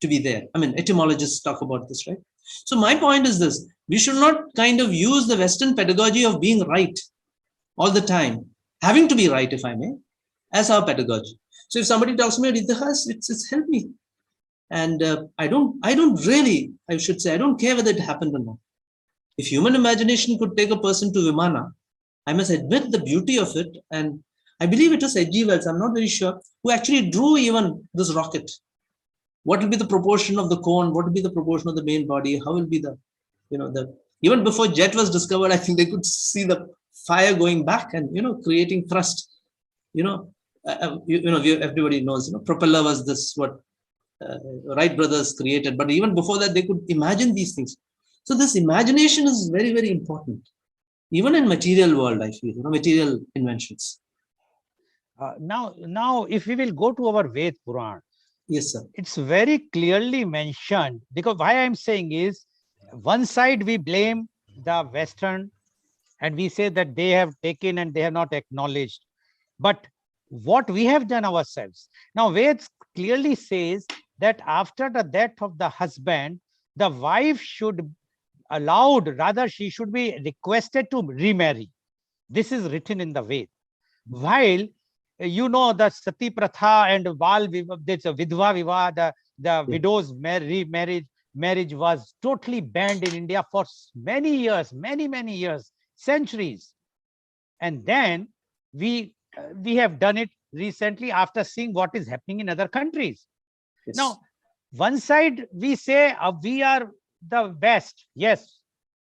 to be there. I mean, etymologists talk about this, right? So my point is this: we should not kind of use the Western pedagogy of being right all the time, having to be right, if I may, as our pedagogy. So if somebody talks to me about Itihas, it's helped me. And I don't really, I should say, I don't care whether it happened or not. If human imagination could take a person to Vimana, I must admit the beauty of it. And I believe it was H.G. Wells, I'm not very sure, who actually drew even this rocket. What will be the proportion of the cone? What will be the proportion of the main body? How will be the, even before jet was discovered, I think they could see the fire going back and, creating thrust. Everybody knows, propeller was this, what Wright brothers created. But even before that, they could imagine these things. So this imagination is very, very important. Even in material world, I feel, material inventions. Now, if we will go to our Ved Puran, yes, sir. It's very clearly mentioned, because why I'm saying is, one side we blame the Western and we say that they have taken and they have not acknowledged. But what we have done ourselves. Now, Ved clearly says that after the death of the husband, the wife should allowed, rather she should be requested to remarry. This is written in the Ved. While the Sati Pratha and this Vidva Viva, the widow's marriage was totally banned in India for many years, many years, centuries. And then we have done it recently after seeing what is happening in other countries. Yes. Now, one side we say we are the best, yes,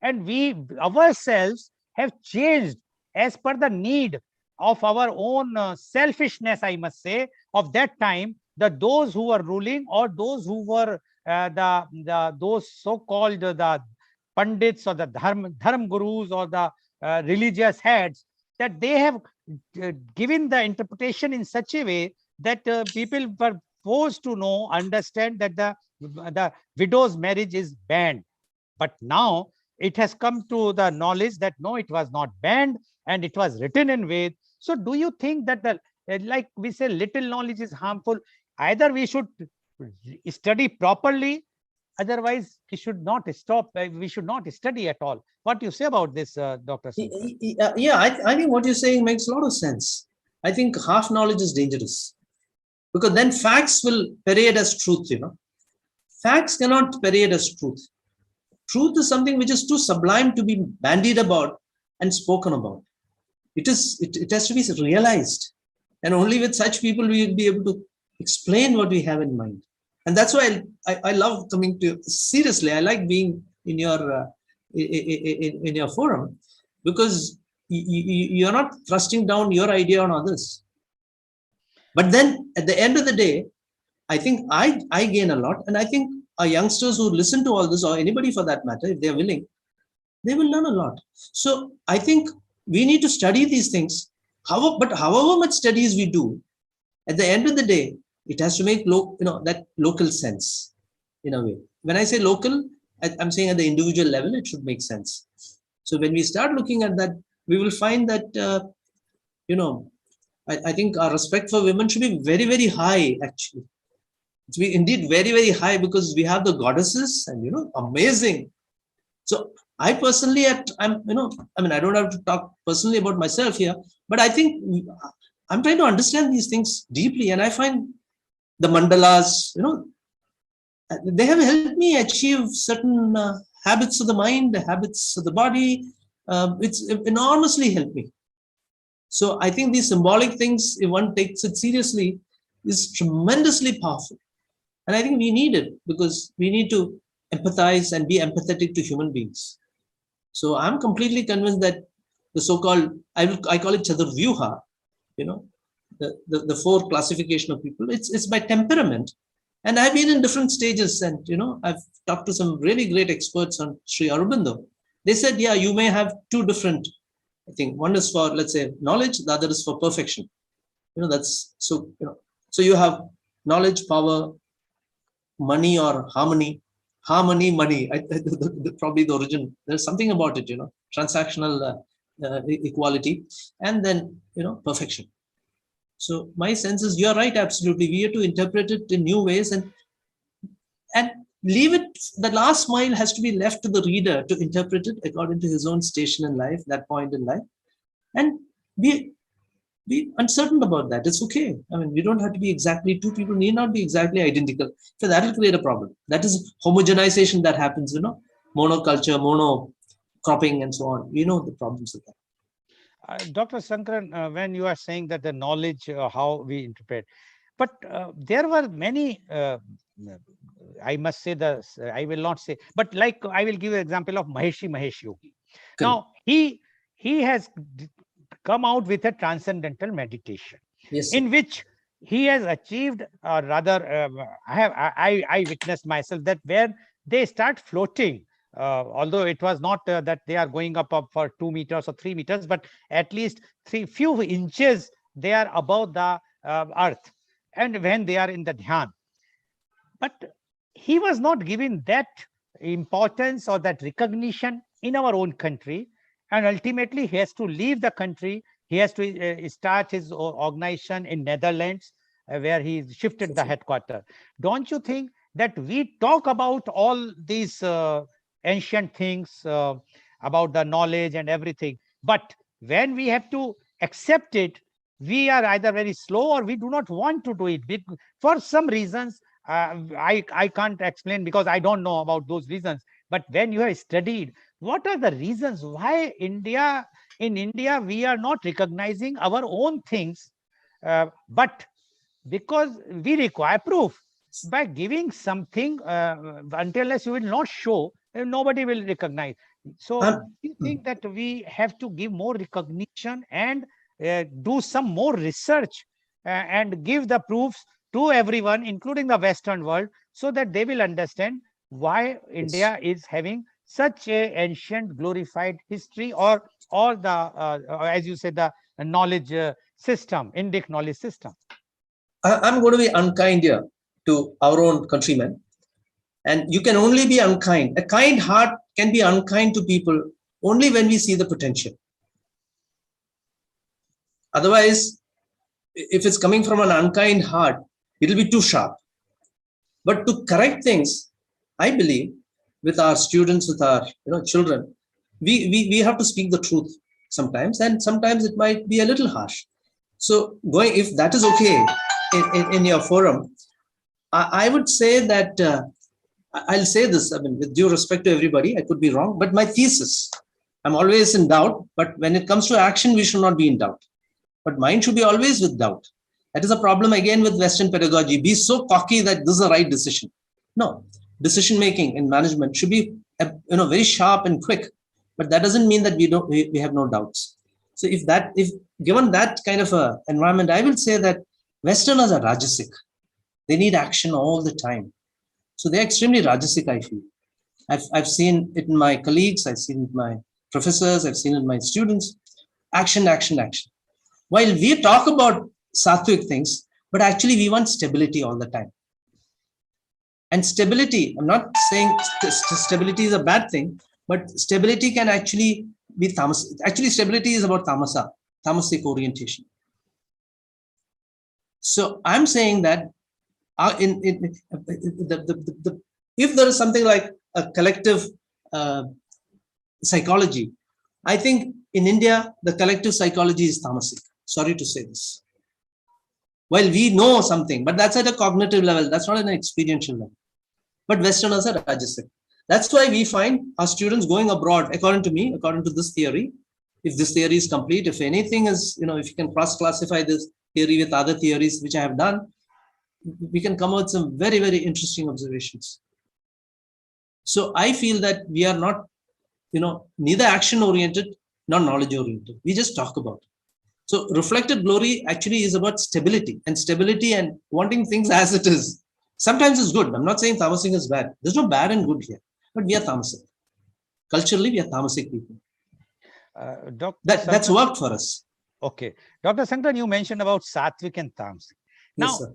and we ourselves have changed as per the need of our own selfishness, I must say, of that time, that those who were ruling or those who were those so-called the pandits or the dharm gurus or the religious heads, that they have given the interpretation in such a way that people were forced to understand that the widow's marriage is banned. But now it has come to the knowledge that no, it was not banned and it was written in Ved. So do you think that like we say, little knowledge is harmful? Either we should study properly, otherwise we should not stop. We should not study at all. What do you say about this, Dr. Shankar? Yeah, I think what you're saying makes a lot of sense. I think half knowledge is dangerous, because then facts will parade as truth. Facts cannot parade as truth. Truth is something which is too sublime to be bandied about and spoken about. It has to be realized, and only with such people we will be able to explain what we have in mind. And that's why I love coming to, seriously, I like being in your forum, because you're not thrusting down your idea on others. But then at the end of the day, I think I gain a lot, and I think our youngsters who listen to all this, or anybody for that matter, if they're willing, they will learn a lot. So I think we need to study these things. However much studies we do, at the end of the day, it has to make that local sense in a way. When I say local, I'm saying at the individual level, it should make sense. So when we start looking at that, we will find that I think our respect for women should be very, very high. Actually, it's indeed very, very high, because we have the goddesses and amazing. So I personally, I don't have to talk personally about myself here, but I think I'm trying to understand these things deeply, and I find the mandalas, they have helped me achieve certain habits of the mind, the habits of the body. It's enormously helped me. So I think these symbolic things, if one takes it seriously, is tremendously powerful. And I think we need it, because we need to empathize and be empathetic to human beings. So I'm completely convinced that the so-called, I call it Chaturvyuha, you know, the four classification of people, it's by temperament. And I've been in different stages, and I've talked to some really great experts on Sri Aurobindo. They said, yeah, you may have two different, I think one is for, let's say, knowledge, the other is for perfection. That's so, so you have knowledge, power, money, or harmony. Harmony, money, probably the origin. There's something about it, transactional equality, and then, perfection. So my sense is you're right, absolutely. We have to interpret it in new ways, and leave it. The last mile has to be left to the reader to interpret it according to his own station in life, that point in life, and be uncertain about that. It's okay. I mean, we don't have to be exactly, two people need not be exactly identical. So that will create a problem. That is homogenization that happens, monoculture, mono cropping, and so on. We know the problems of that. Dr. Sankaran, when you are saying that the knowledge, how we interpret, but there were many, I must say I will not say, but like I will give an example of Mahesh Yogi. Now, he has come out with a transcendental meditation, Yes, in which he has achieved, rather, I witnessed myself that where they start floating, although it was not that they are going up for 2 meters or 3 meters, but at least few inches they are above the earth, and when they are in the dhyan. But he was not given that importance or that recognition in our own country, and ultimately he has to leave the country. He has to start his organization in Netherlands, where he shifted the headquarters. Don't you think that we talk about all these ancient things, about the knowledge and everything, but when we have to accept it, we are either very slow or we do not want to do it for some reasons. I can't explain because I don't know about those reasons. But when you have studied, what are the reasons why in India we are not recognizing our own things, but because we require proof. By giving something, until unless you will not show, nobody will recognize. So do you think that we have to give more recognition and do some more research, and give the proofs to everyone, including the Western world, so that they will understand why India is having such a ancient glorified history, or the as you said, the knowledge system, Indic knowledge system? I'm going to be unkind here to our own countrymen. And you can only be unkind. A kind heart can be unkind to people only when we see the potential. Otherwise, if it's coming from an unkind heart, it'll be too sharp. But to correct things, I believe, with our students, with our children, we have to speak the truth sometimes, and sometimes it might be a little harsh. So if that is okay in your forum, I would say that I'll say this, I mean, with due respect to everybody, I could be wrong, but my thesis, I'm always in doubt, but when it comes to action, we should not be in doubt. But mine should be always with doubt. That is a problem again with Western pedagogy. Be so cocky that this is the right decision. No, decision making in management should be very sharp and quick, but that doesn't mean that we have no doubts. So if given that kind of a environment, I will say that Westerners are rajasic. They need action all the time. So they're extremely rajasic, I feel. I've seen it in my colleagues, I've seen it in my professors, I've seen it in my students. Action, action, action. While we talk about sattvic things, but actually we want stability all the time. And stability, I'm not saying stability is a bad thing, but stability can actually be tamas. Actually, stability is about tamasa, tamasic orientation. So I'm saying that if there is something like a collective psychology, I think in India, the collective psychology is tamasic. Sorry to say this. Well, we know something, but that's at a cognitive level. That's not at an experiential level. But Westerners are rajasic. That's why we find our students going abroad, according to me, according to this theory. If this theory is complete, if anything is, if you can cross-classify this theory with other theories, which I have done, we can come out with some very, very interesting observations. So I feel that we are not, neither action oriented nor knowledge oriented. We just talk about it. So reflected glory actually is about stability and wanting things as it is. Sometimes it's good. I'm not saying tamasic is bad. There's no bad and good here, but we are tamasic. Culturally, we are tamasic people. Dr. That's Sankar, worked for us. okay. Dr. Sankar, you mentioned about Satvik and Tamasic. Yes, Now, sir.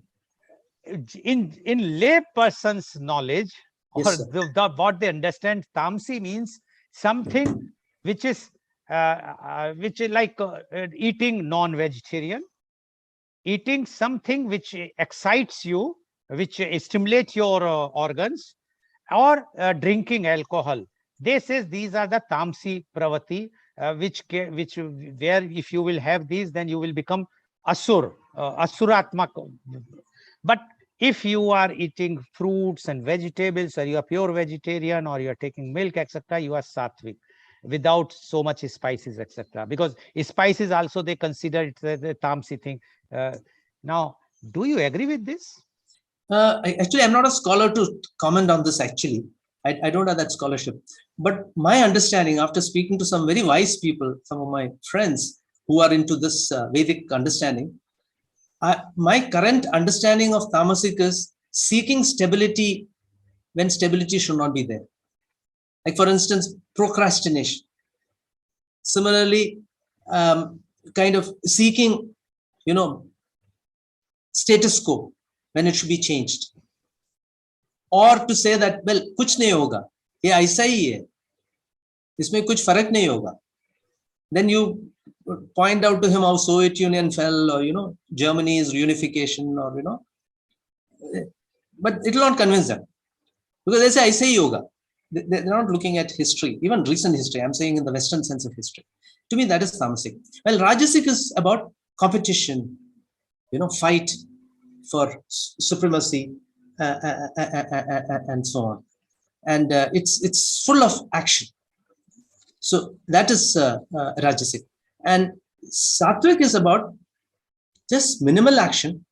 in lay person's knowledge, or Yes, sir. what they understand, Tamsi means something which is like eating non-vegetarian, eating something which excites you, which stimulates your organs, or drinking alcohol. They says these are the tamsi pravati, which where if you will have these, then you will become asuratmak. But if you are eating fruits and vegetables, or you are pure vegetarian, or you are taking milk, etc., you are sattvic, without so much spices, etc. Because spices also they consider it the tamsi thing. Now, do you agree with this? Actually, I'm not a scholar to comment on this. Actually, I don't have that scholarship. But my understanding, after speaking to some very wise people, some of my friends who are into this Vedic understanding, my current understanding of tamasic is seeking stability when stability should not be there. Like for instance, procrastination. Similarly, kind of seeking, you know, status quo when it should be changed, or to say that well कुछ नहीं होगा, ये ऐसा ही है, इसमें कुछ फर्क नहीं होगा. Then you point out to him how Soviet Union fell, or Germany's unification, or but it will not convince them, because they say ऐसा ही होगा. They're not looking at history, even recent history. I'm saying in the Western sense of history. To me, that is tamasic. Well, Rajasic is about competition, fight for supremacy, and so on. And it's full of action. So that is Rajasic. And Sattvic is about just minimal action,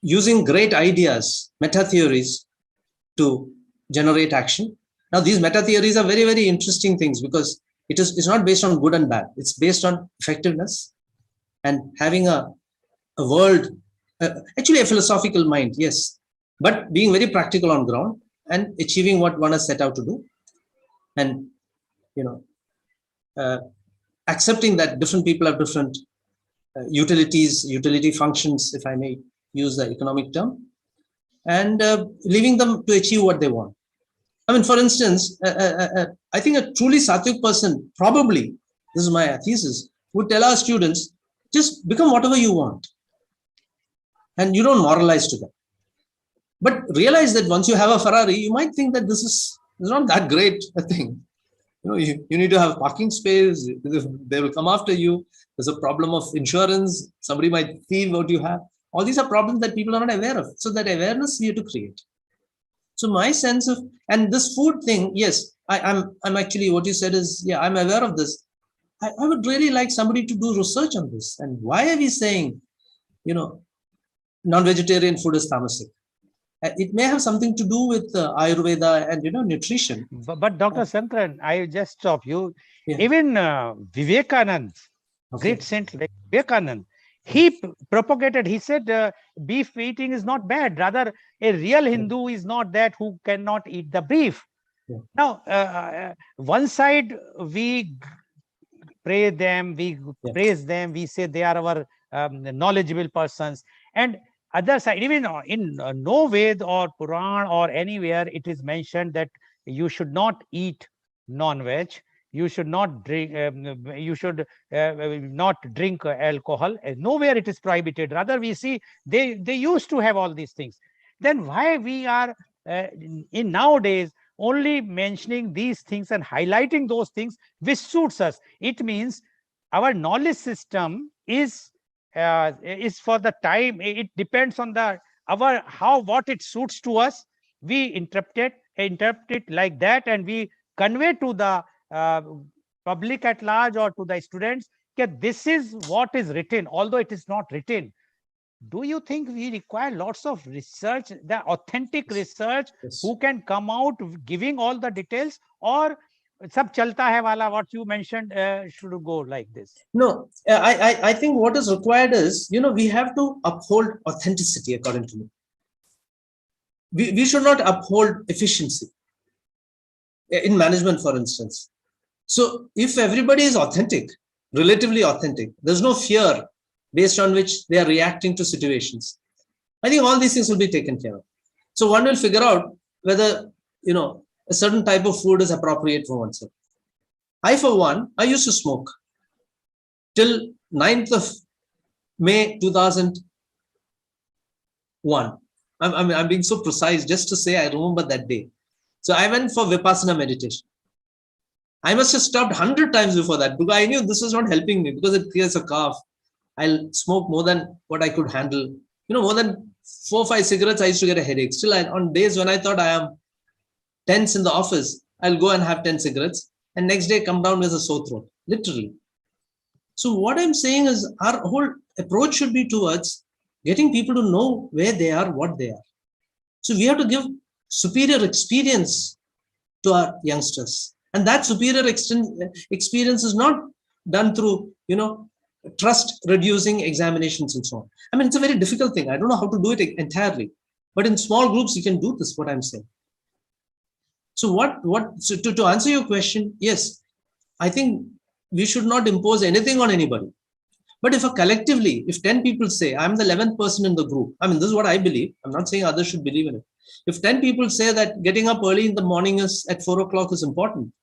using great ideas, meta theories to generate action. Now, these meta theories are very, very interesting things, because it's not based on good and bad. It's based on effectiveness and having a world, actually a philosophical mind, yes, but being very practical on ground and achieving what one has set out to do. And, accepting that different people have different utility functions, if I may use the economic term, and leaving them to achieve what they want. I mean, for instance, I think a truly Sattvic person, probably, this is my thesis, would tell our students, just become whatever you want. And you don't moralize to them. But realize that once you have a Ferrari, you might think that this is not that great a thing. You need to have parking space. They will come after you. There's a problem of insurance. Somebody might thieve what you have. All these are problems that people are not aware of. So that awareness we have to create. So my sense of, and this food thing, yes, I'm actually, what you said is, yeah, I'm aware of this. I would really like somebody to do research on this. And why are we saying, non-vegetarian food is tamasic? It may have something to do with Ayurveda and nutrition. But Dr. Sankaran, I just stop you. Yeah. Even Vivekanand, great saint like Vivekanand, he propagated. He said beef eating is not bad. Rather, a real Hindu is not that who cannot eat the beef. Yeah. Now, one side we praise them, praise them, we say they are our knowledgeable persons, and other side, even in no Ved or Puran or anywhere, it is mentioned that you should not eat non-veg, you should not drink, you should not drink alcohol. Nowhere it is prohibited. Rather, we see they used to have all these things. Then why we are in nowadays only mentioning these things and highlighting those things which suits us? It means our knowledge system is for the time. It depends on the what it suits to us. We interpret it like that, and we convey to the public at large or to the students that this is what is written, although it is not written. do you think we require lots of research, the authentic research, Yes. who can come out giving all the details, or sab chalta hai wala, what you mentioned, should go like this? No, I think what is required is, we have to uphold authenticity, according to me. We should not uphold efficiency in management, for instance. So if everybody is authentic, relatively authentic, there's no fear based on which they are reacting to situations. I think all these things will be taken care of. So one will figure out whether, a certain type of food is appropriate for oneself. I, for one, I used to smoke till 9th of May 2001. I'm being so precise just to say I remember that day. So I went for Vipassana meditation. I must have stopped 100 times before that because I knew this was not helping me because it creates a cough. I'll smoke more than what I could handle. More than 4 or 5 cigarettes, I used to get a headache. Still, on days when I thought I am tense in the office, I'll go and have 10 cigarettes and next day come down with a sore throat, literally. So what I'm saying is our whole approach should be towards getting people to know where they are, what they are. So we have to give superior experience to our youngsters. And that superior experience is not done through, trust reducing examinations and so on. I mean, it's a very difficult thing. I don't know how to do it entirely, but in small groups, you can do this, what I'm saying. So so to answer your question, yes, I think we should not impose anything on anybody. But if collectively, if 10 people say, I'm the 11th person in the group, I mean, this is what I believe. I'm not saying others should believe in it. If 10 people say that getting up early in the morning is at 4 o'clock is important,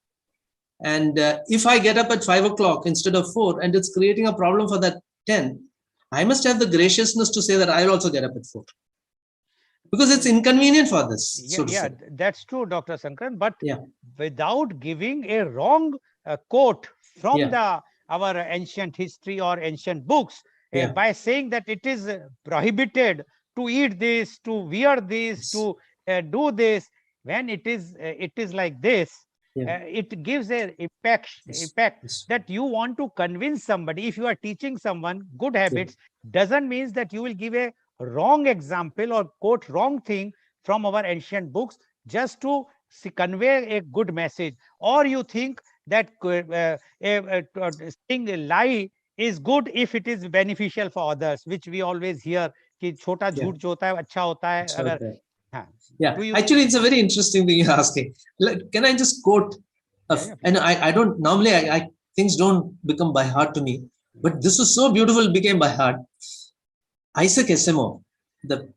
and if I get up at 5 o'clock instead of 4, and it's creating a problem for that 10, I must have the graciousness to say that I'll also get up at 4. Because it's inconvenient for this. Yeah, that's true, Dr. Sankaran. But yeah, without giving a wrong quote from yeah, our ancient history or ancient books, yeah, by saying that it is prohibited to eat this, to wear this, yes, to do this, when it is like this, yeah, it gives a impact yes, yes, that you want to convince somebody. If you are teaching someone good yeah, habits, doesn't mean that you will give a wrong example or quote wrong thing from our ancient books just to convey a good message. Or you think that saying a lie is good if it is beneficial for others, which we always hear कि छोटा yeah. झूठ जो होता है अच्छा होता है So, अगर हाँ. yeah, Do you? actually, it's a very interesting thing you're asking. Can I just quote? Yeah, And please. I don't normally, things don't become by heart to me, but this was so beautiful, it became by heart. Isaac Asimov, the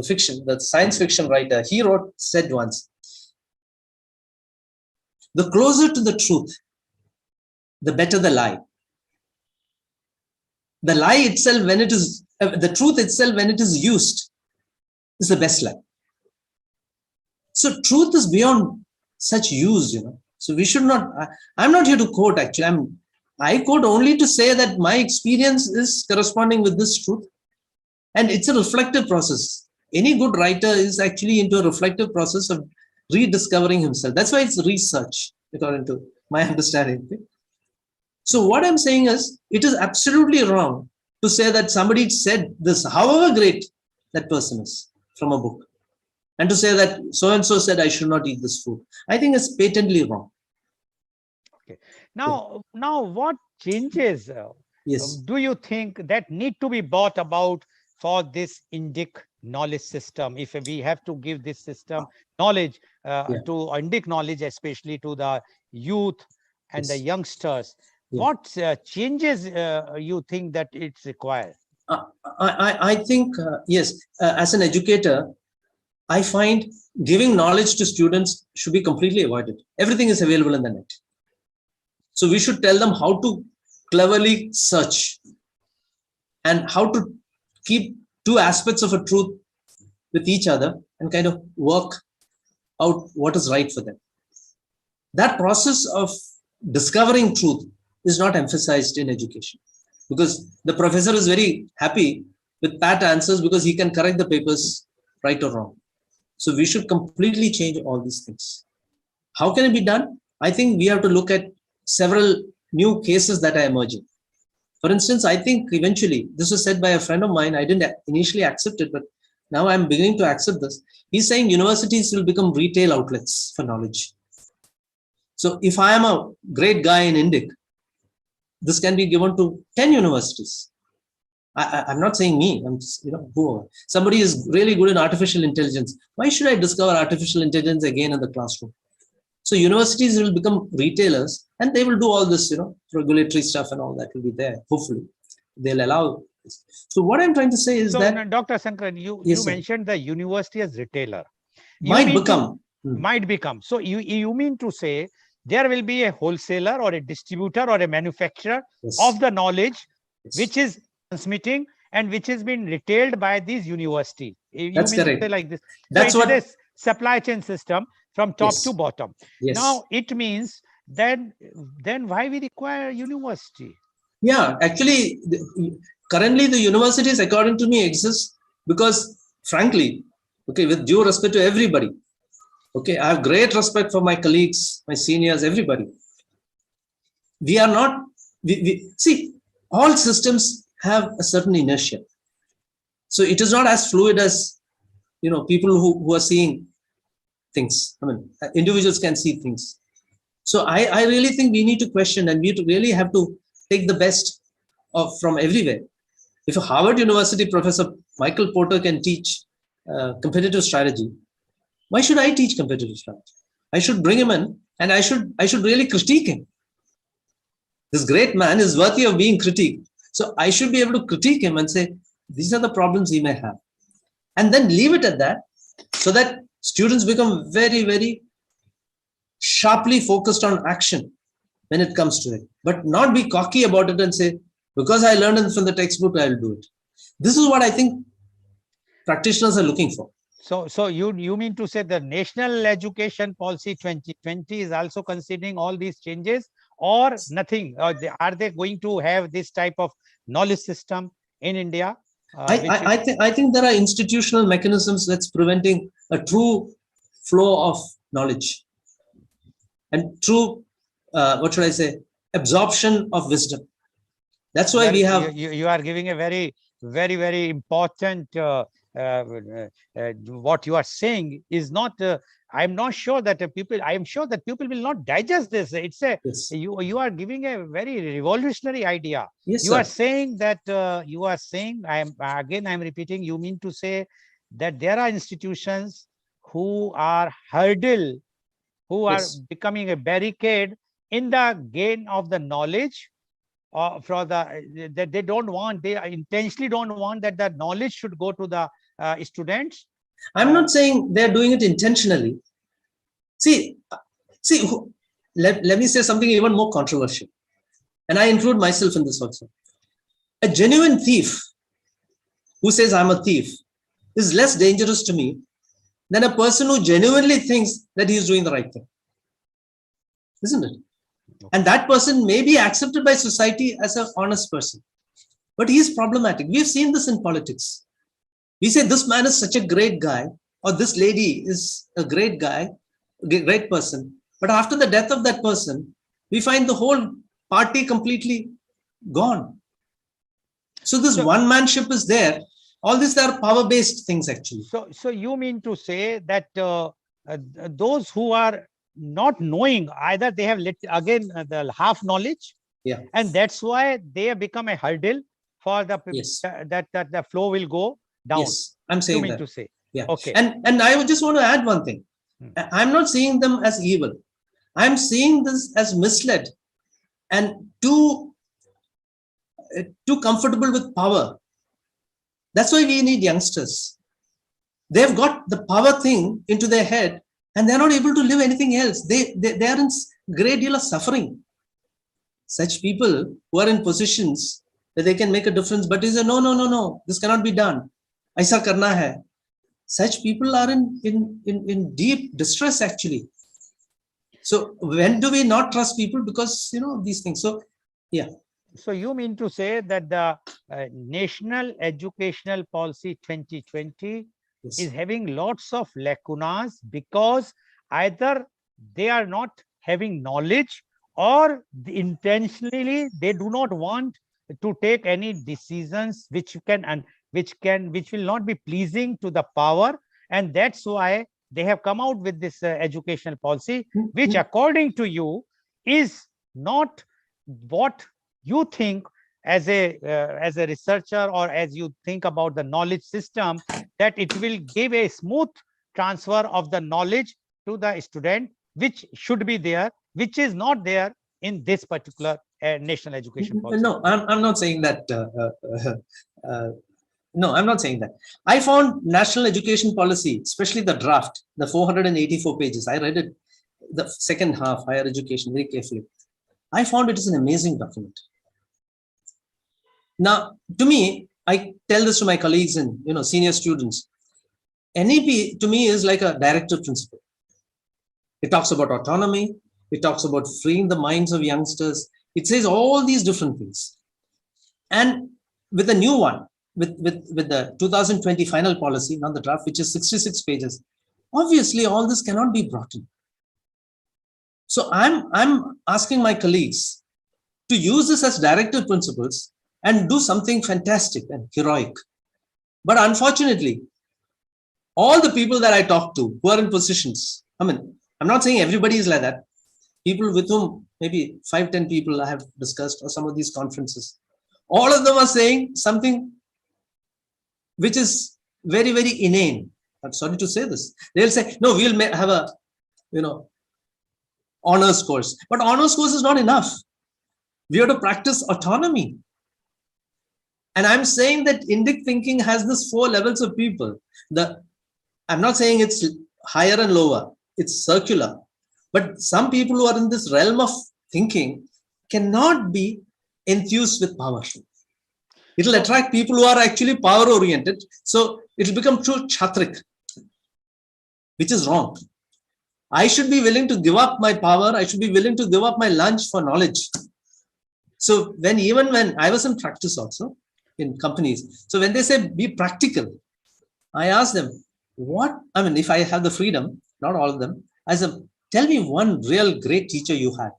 fiction, the science fiction writer, he said once, the closer to the truth, the better the lie. The lie itself, when it is, the truth itself, when it is used, is the best lie. So truth is beyond such use, So we should not, I'm not here to quote actually. I quote only to say that my experience is corresponding with this truth. And it's a reflective process. Any good writer is actually into a reflective process of rediscovering himself. That's why it's research, according to my understanding. So what I'm saying is, it is absolutely wrong to say that somebody said this, however great that person is, from a book. And to say that so-and-so said I should not eat this food. I think it's patently wrong. Okay. Now, what changes Yes. do you think that need to be brought about for this Indic knowledge system? If we have to give this system knowledge to Indic knowledge, especially to the youth and the youngsters, what changes you think that it's required? I think, yes, as an educator, I find giving knowledge to students should be completely avoided. Everything is available in the net. So we should tell them how to cleverly search and how to keep two aspects of a truth with each other and kind of work out what is right for them. That process of discovering truth is not emphasized in education because the professor is very happy with pat answers because he can correct the papers right or wrong. So we should completely change all these things. How can it be done? I think we have to look at several new cases that are emerging. For instance, I think eventually, this was said by a friend of mine. I didn't initially accept it, but now I'm beginning to accept this. He's saying universities will become retail outlets for knowledge. So if I am a great guy in Indic, this can be given to 10 universities. I'm not saying me. I'm just, whoever. Somebody is really good in artificial intelligence. Why should I discover artificial intelligence again in the classroom? So universities will become retailers, and they will do all this, regulatory stuff and all that will be there. Hopefully, they'll allow this. So what I'm trying to say is that Dr. Sankaran, you yes, sir, mentioned the university as retailer. might become. Might become. So you mean to say there will be a wholesaler or a distributor or a manufacturer Yes. of the knowledge, Yes. which is transmitting and which has been retailed by these universities. You That's mean correct. to say like this? That's so what. This supply chain system from top Yes. to bottom. Yes. Now it means then why we require university? Yeah, actually, currently the universities, according to me, exist because, frankly, okay, with due respect to everybody, okay, I have great respect for my colleagues, my seniors, everybody. We are not. We see, all systems have a certain inertia, so it is not as fluid as people who are seeing things. I mean, individuals can see things. So I really think we need to question, and we really have to take the best from everywhere. If a Harvard University professor Michael Porter can teach competitive strategy, why should I teach competitive strategy? I should bring him in, and I should really critique him. This great man is worthy of being critiqued. So I should be able to critique him and say, these are the problems he may have. And then leave it at that, so that students become very, very sharply focused on action when it comes to it, but not be cocky about it and say, because I learned it from the textbook, I'll do it. This is what I think practitioners are looking for. So you mean to say the National Education Policy 2020 is also considering all these changes, or nothing? Are they going to have this type of knowledge system in India? I think there are institutional mechanisms that's preventing a true flow of knowledge and true, what should I say, absorption of wisdom. That's why we have. You are giving a very, very, very important. What you are saying is not. I'm not sure that people. I am sure that people will not digest this. It's a. Yes. You are giving a very revolutionary idea. Yes, you sir. are saying that. You are saying. I'm repeating. You mean to say that there are institutions who are who are Yes. becoming a barricade in the gain of the knowledge. For that they don't want, they intentionally don't want that the knowledge should go to the students. I'm not saying they're doing it intentionally. See, let me say something even more controversial, and I include myself in this also. A genuine thief who says I'm a thief is less dangerous to me than a person who genuinely thinks that he is doing the right thing, isn't it? And that person may be accepted by society as an honest person, but he is problematic. We've seen this in politics. We say this man is such a great guy, or this lady is a great guy, a great person. But after the death of that person, we find the whole party completely gone. So this one-manship is there. All these are power-based things, actually. So you mean to say that those who are not knowing, either they have the half knowledge, yeah, and that's why they have become a hurdle for the yes. that the flow will go down. Yes, I'm saying you mean that. to say. Yeah. Okay. And I would just want to add one thing. I'm not seeing them as evil. I'm seeing this as misled and too comfortable with power. That's why we need youngsters. They've got the power thing into their head, and they're not able to live anything else. They are in great deal of suffering. Such people who are in positions that they can make a difference, but they say, no, this cannot be done. Aisa karna hai. Such people are in deep distress, actually. So when do we not trust people? Because, these things. So, yeah. So you mean to say that the National Educational Policy 2020 Yes. is having lots of lacunas because either they are not having knowledge, or intentionally they do not want to take any decisions which will not be pleasing to the power, and that's why they have come out with this educational policy, which according to you is not what you think as a researcher, or as you think about the knowledge system, that it will give a smooth transfer of the knowledge to the student, which should be there, which is not there in this particular national education policy. No, I'm not saying that. No, I'm not saying that. I found national education policy, especially the draft, the 484 pages. I read it, the second half, higher education, very carefully. I found it is an amazing document. Now, to me, I tell this to my colleagues and senior students. NEP to me is like a directive principle. It talks about autonomy. It talks about freeing the minds of youngsters. It says all these different things. And with the new one, with the 2020 final policy, not the draft, which is 66 pages, obviously all this cannot be brought in. So I'm asking my colleagues to use this as directive principles and do something fantastic and heroic. But unfortunately, all the people that I talk to who are in positions, I'm not saying everybody is like that. People with whom maybe 5-10 people I have discussed or some of these conferences, all of them are saying something which is very, very inane. I'm sorry to say this. They'll say, no, we'll have a, honors course. But honors course is not enough. We have to practice autonomy. And I'm saying that Indic thinking has this 4 levels of people. I'm not saying it's higher and lower. It's circular. But some people who are in this realm of thinking cannot be enthused with power. It'll attract people who are actually power oriented. So it'll become true chatrik, which is wrong. I should be willing to give up my power. I should be willing to give up my lunch for knowledge. So even when I was in practice also in companies, so when they say be practical, I ask them, if I have the freedom, not all of them, I said, tell me one real great teacher you had.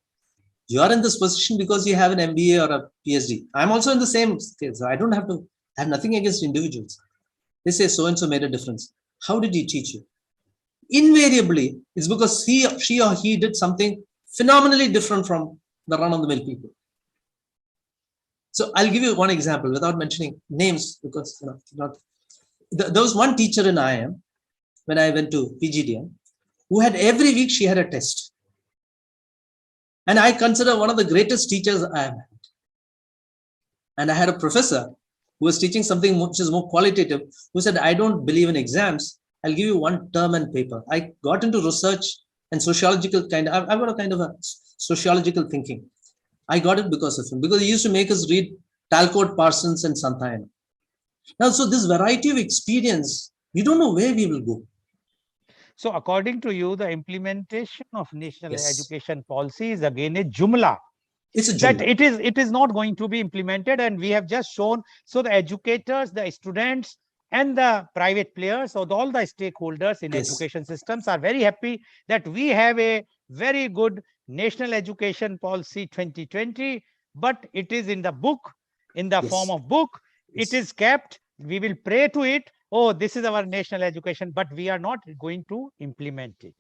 You are in this position because you have an MBA or a PhD. I'm also in the same scale, so I have nothing against individuals. They say so-and-so made a difference. How did he teach you? Invariably, it's because she or he did something phenomenally different from the run-of-the-mill people. So I'll give you one example without mentioning names, because there was one teacher in IIM when I went to PGDM who had every week she had a test. And I consider one of the greatest teachers I have had. And I had a professor who was teaching something which is more qualitative, who said, I don't believe in exams. I'll give you one term and paper. I got into research and sociological I've got a kind of a sociological thinking. I got it because of him, because he used to make us read Talcott, Parsons, and Santayana. Now, so this variety of experience, we don't know where we will go. So according to you, the implementation of national education policy is again a jumla. It's a jumla. That it is not going to be implemented, and we have just shown. So the educators, the students, and the private players, so all the stakeholders in education systems are very happy that we have a very good national education policy 2020, but it is in the book, in the form of book. It is kept. We will pray to it. Oh, this is our national education, but we are not going to implement it.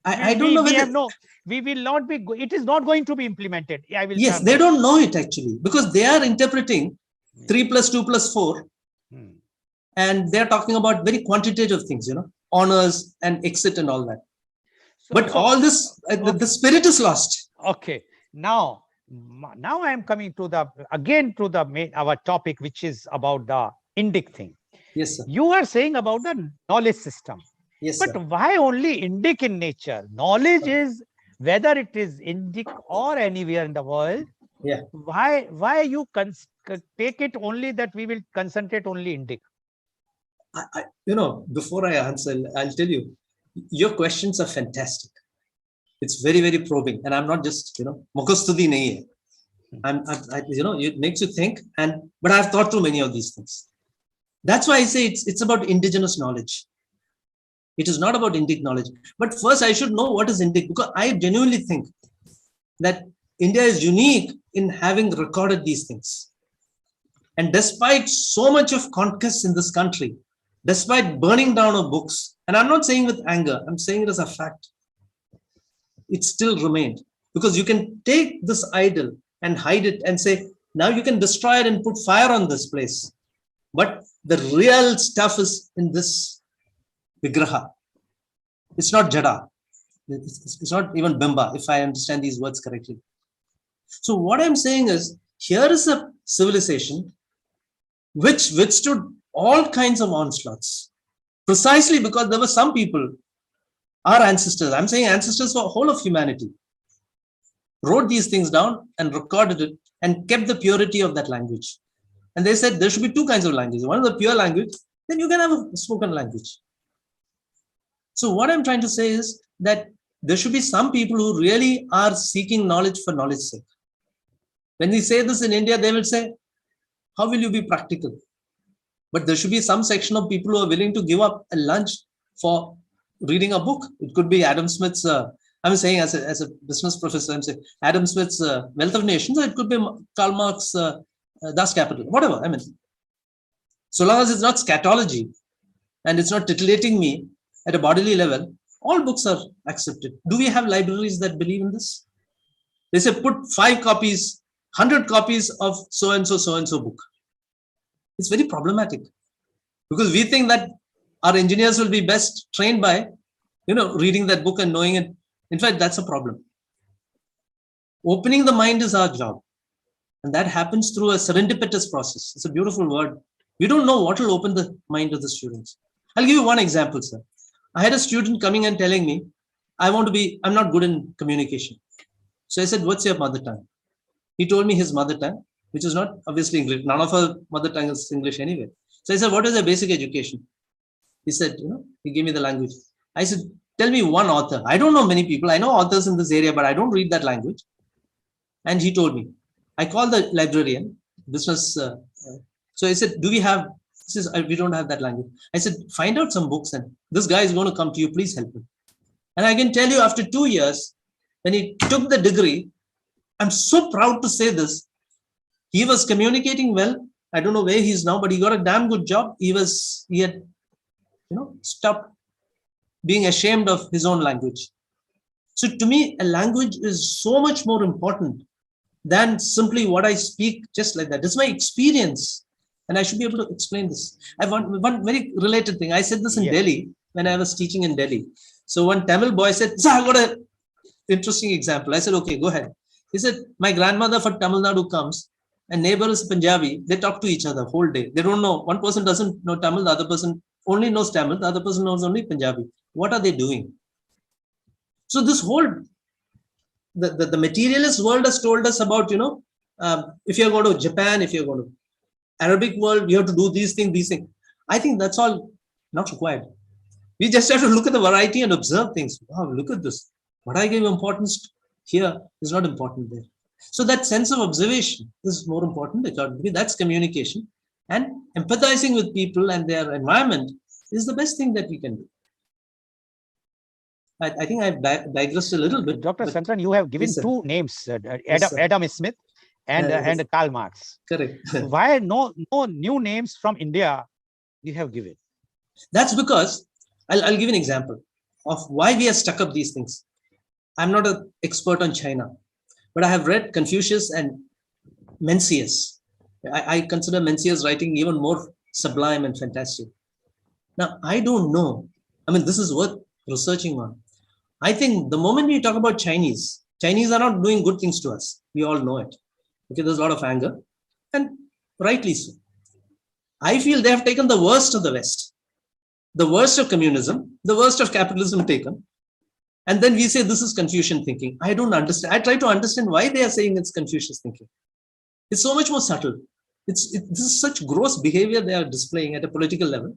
I don't know whether we will not be. It is not going to be implemented. Yes, they don't know it actually, because they are interpreting 3 + 2 + 4, and they're talking about very quantitative things, honors and exit and all that. But all this, the spirit is lost. Okay, now I am coming to our topic, which is about the Indic thing. Yes, sir. You are saying about the knowledge system. Yes, but sir. Why only Indic in nature? Knowledge is, whether it is Indic or anywhere in the world. Yeah. Why you take it only that we will concentrate only Indic? Before I answer, I'll tell you, your questions are fantastic. It's very, very probing, and I'm not just mukhastudi nahi hai. It makes you think, but I've thought through many of these things. That's why I say it's about indigenous knowledge. It is not about Indic knowledge. But first, I should know what is Indic, because I genuinely think that India is unique in having recorded these things. And despite so much of conquest in this country, despite burning down of books, and I'm not saying with anger, I'm saying it as a fact, it still remained. Because you can take this idol and hide it and say, now you can destroy it and put fire on this place. But the real stuff is in this vigraha. It's not jada. It's not even bimba, if I understand these words correctly. So what I'm saying is, here is a civilization which withstood all kinds of onslaughts, precisely because there were some people, our ancestors, I'm saying ancestors for whole of humanity, wrote these things down and recorded it and kept the purity of that language. And they said there should be two kinds of language. One is the pure language, then you can have a spoken language. So what I'm trying to say is that there should be some people who really are seeking knowledge for knowledge's sake. When we say this in India, they will say, how will you be practical? But there should be some section of people who are willing to give up a lunch for reading a book. It could be Adam Smith's, I'm saying as a business professor, I'm saying Adam Smith's Wealth of Nations, or it could be Karl Marx's Das Kapital, whatever. I mean, so long as it's not scatology and it's not titillating me at a bodily level, all books are accepted. Do we have libraries that believe in this? They say put 5 copies, 100 copies of so-and-so book. It's very problematic because we think that our engineers will be best trained by, reading that book and knowing it. In fact, that's a problem. Opening the mind is our job. And that happens through a serendipitous process. It's a beautiful word. We don't know what will open the mind of the students. I'll give you one example, sir. I had a student coming and telling me, I'm not good in communication. So I said, what's your mother tongue? He told me his mother tongue, which is not obviously English. None of our mother tongue is English anyway. So I said, what is your basic education? He said, he gave me the language. I said, tell me one author. I don't know many people. I know authors in this area, but I don't read that language. And he told me. I called the librarian, business. So I said, do we have, he says, we don't have that language. I said, find out some books and this guy is going to come to you. Please help him. And I can tell you after 2 years, when he took the degree, I'm so proud to say this. He was communicating well. I don't know where he is now, but he got a damn good job. He had, stopped being ashamed of his own language. So to me, a language is so much more important than simply what I speak just like that. It's my experience. And I should be able to explain this. I have one very related thing. I said this in Delhi when I was teaching in Delhi. So one Tamil boy said, sir, I've got an interesting example. I said, okay, go ahead. He said, my grandmother from Tamil Nadu comes and neighbor is Punjabi. They talk to each other whole day. They don't know. One person doesn't know Tamil. The other person only knows Tamil. The other person knows only Punjabi. What are they doing? So this whole, the materialist world has told us about, if you're going to Japan, if you're going to Arabic world, you have to do these things. I think that's all not required. We just have to look at the variety and observe things. Wow, look at this. What I give importance here is not important there. So that sense of observation is more important. That's communication. And empathizing with people and their environment is the best thing that we can do. I think I've digressed a little bit. Dr. Sankran, you have given two names, Adam Smith and Karl Marx. Correct. Why no new names from India you have given? That's because, I'll give an example of why we have stuck up these things. I'm not an expert on China, but I have read Confucius and Mencius. I consider Mencius' writing even more sublime and fantastic. Now, I don't know. I mean, this is worth researching on. I think the moment we talk about Chinese are not doing good things to us. We all know it. Okay, there's a lot of anger, and rightly so. I feel they have taken the worst of the West, the worst of communism, the worst of capitalism taken. And then we say this is Confucian thinking. I don't understand. I try to understand why they are saying it's Confucius thinking. It's so much more subtle. This is such gross behavior they are displaying at a political level.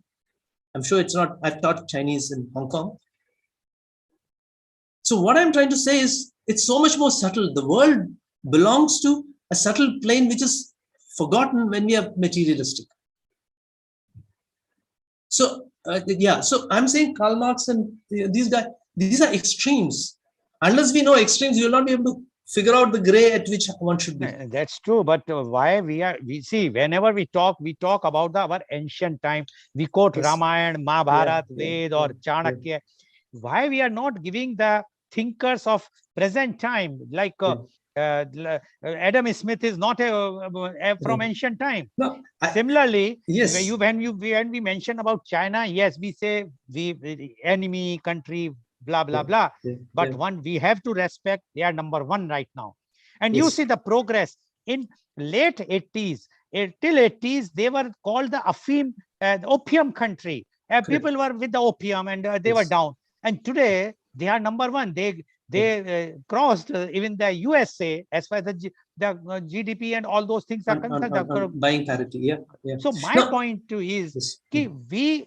I'm sure it's not. I've taught Chinese in Hong Kong. So what I'm trying to say is it's so much more subtle. The world belongs to a subtle plane which is forgotten when we are materialistic. So so I'm saying Karl Marx and these guys, these are extremes. Unless we know extremes, you will not be able to figure out the gray at which one should be. That's true, but why we see whenever we talk about our ancient time, we quote Yes. Ramayana, Yeah, Mahabharata, yeah, Ved, yeah, or Chanakya. Why we are not giving the thinkers of present time, like Adam Smith is not from yeah. ancient time. No, Similarly, yes, when we mention about China, yes, we say we enemy country, blah blah yeah, blah. yeah, But yeah, one we have to respect, they are number one right now. And you yes, see the progress in late 80s, till 80s, they were called the opium country. correct. People were with the opium and they were Yes, down. And today they are number one. yeah. They crossed even the USA as far as the GDP and all those things are concerned. On buying parity. Yeah, yeah. So my No, point is, yes. we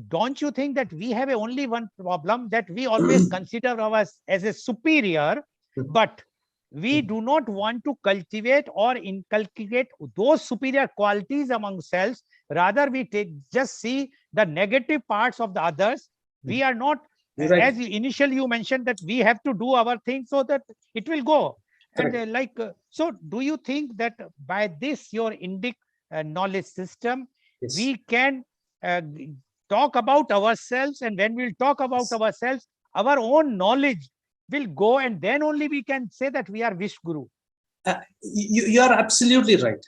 don't you think that we have only one problem, that we always consider ours as a superior, but we do not want to cultivate or inculcate those superior qualities among ourselves. Rather, we just see the negative parts of the others. We are not, You're right. as initially you mentioned, that we have to do our thing so that it will go. And Correct. so do you think that by this, your Indic knowledge system, Yes. we can talk about ourselves, and when we'll talk about Yes. ourselves, our own knowledge will go, and then only we can say that we are Wish Guru. You are absolutely right.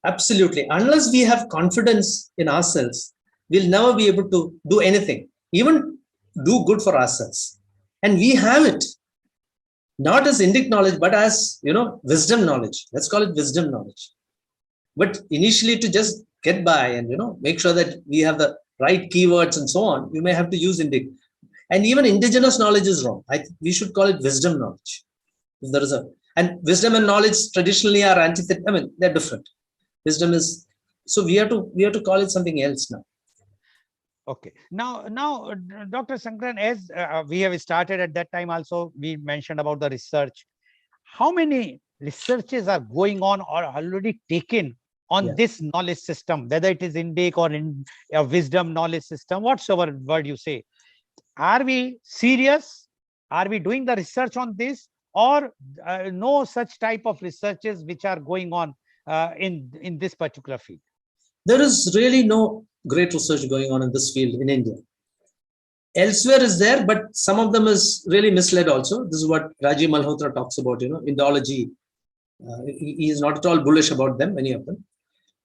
Absolutely. Unless we have confidence in ourselves, we'll never be able to do anything, even do good for ourselves. And we have it, not as Indic knowledge, but as, wisdom knowledge. Let's call it wisdom knowledge. But initially, to just get by and, make sure that we have the right keywords and so on, you may have to use Indic. And even indigenous knowledge is wrong. We should call it wisdom knowledge. If there is and wisdom and knowledge traditionally are antithetical. I mean, they're different. Wisdom is, so we have to call it something else now. Okay. Now, Dr. Sankaran, as we have started at that time, also we mentioned about the research. How many researches are going on or already taken on this knowledge system, whether it is Indic or in a wisdom knowledge system, whatsoever word you say? Are we serious? Are we doing the research on this, or no such type of researches which are going on in this particular field? There is really no great research going on in this field in India. Elsewhere is there, but some of them is really misled also. This is what Rajiv Malhotra talks about, Indology. He is not at all bullish about them, many of them.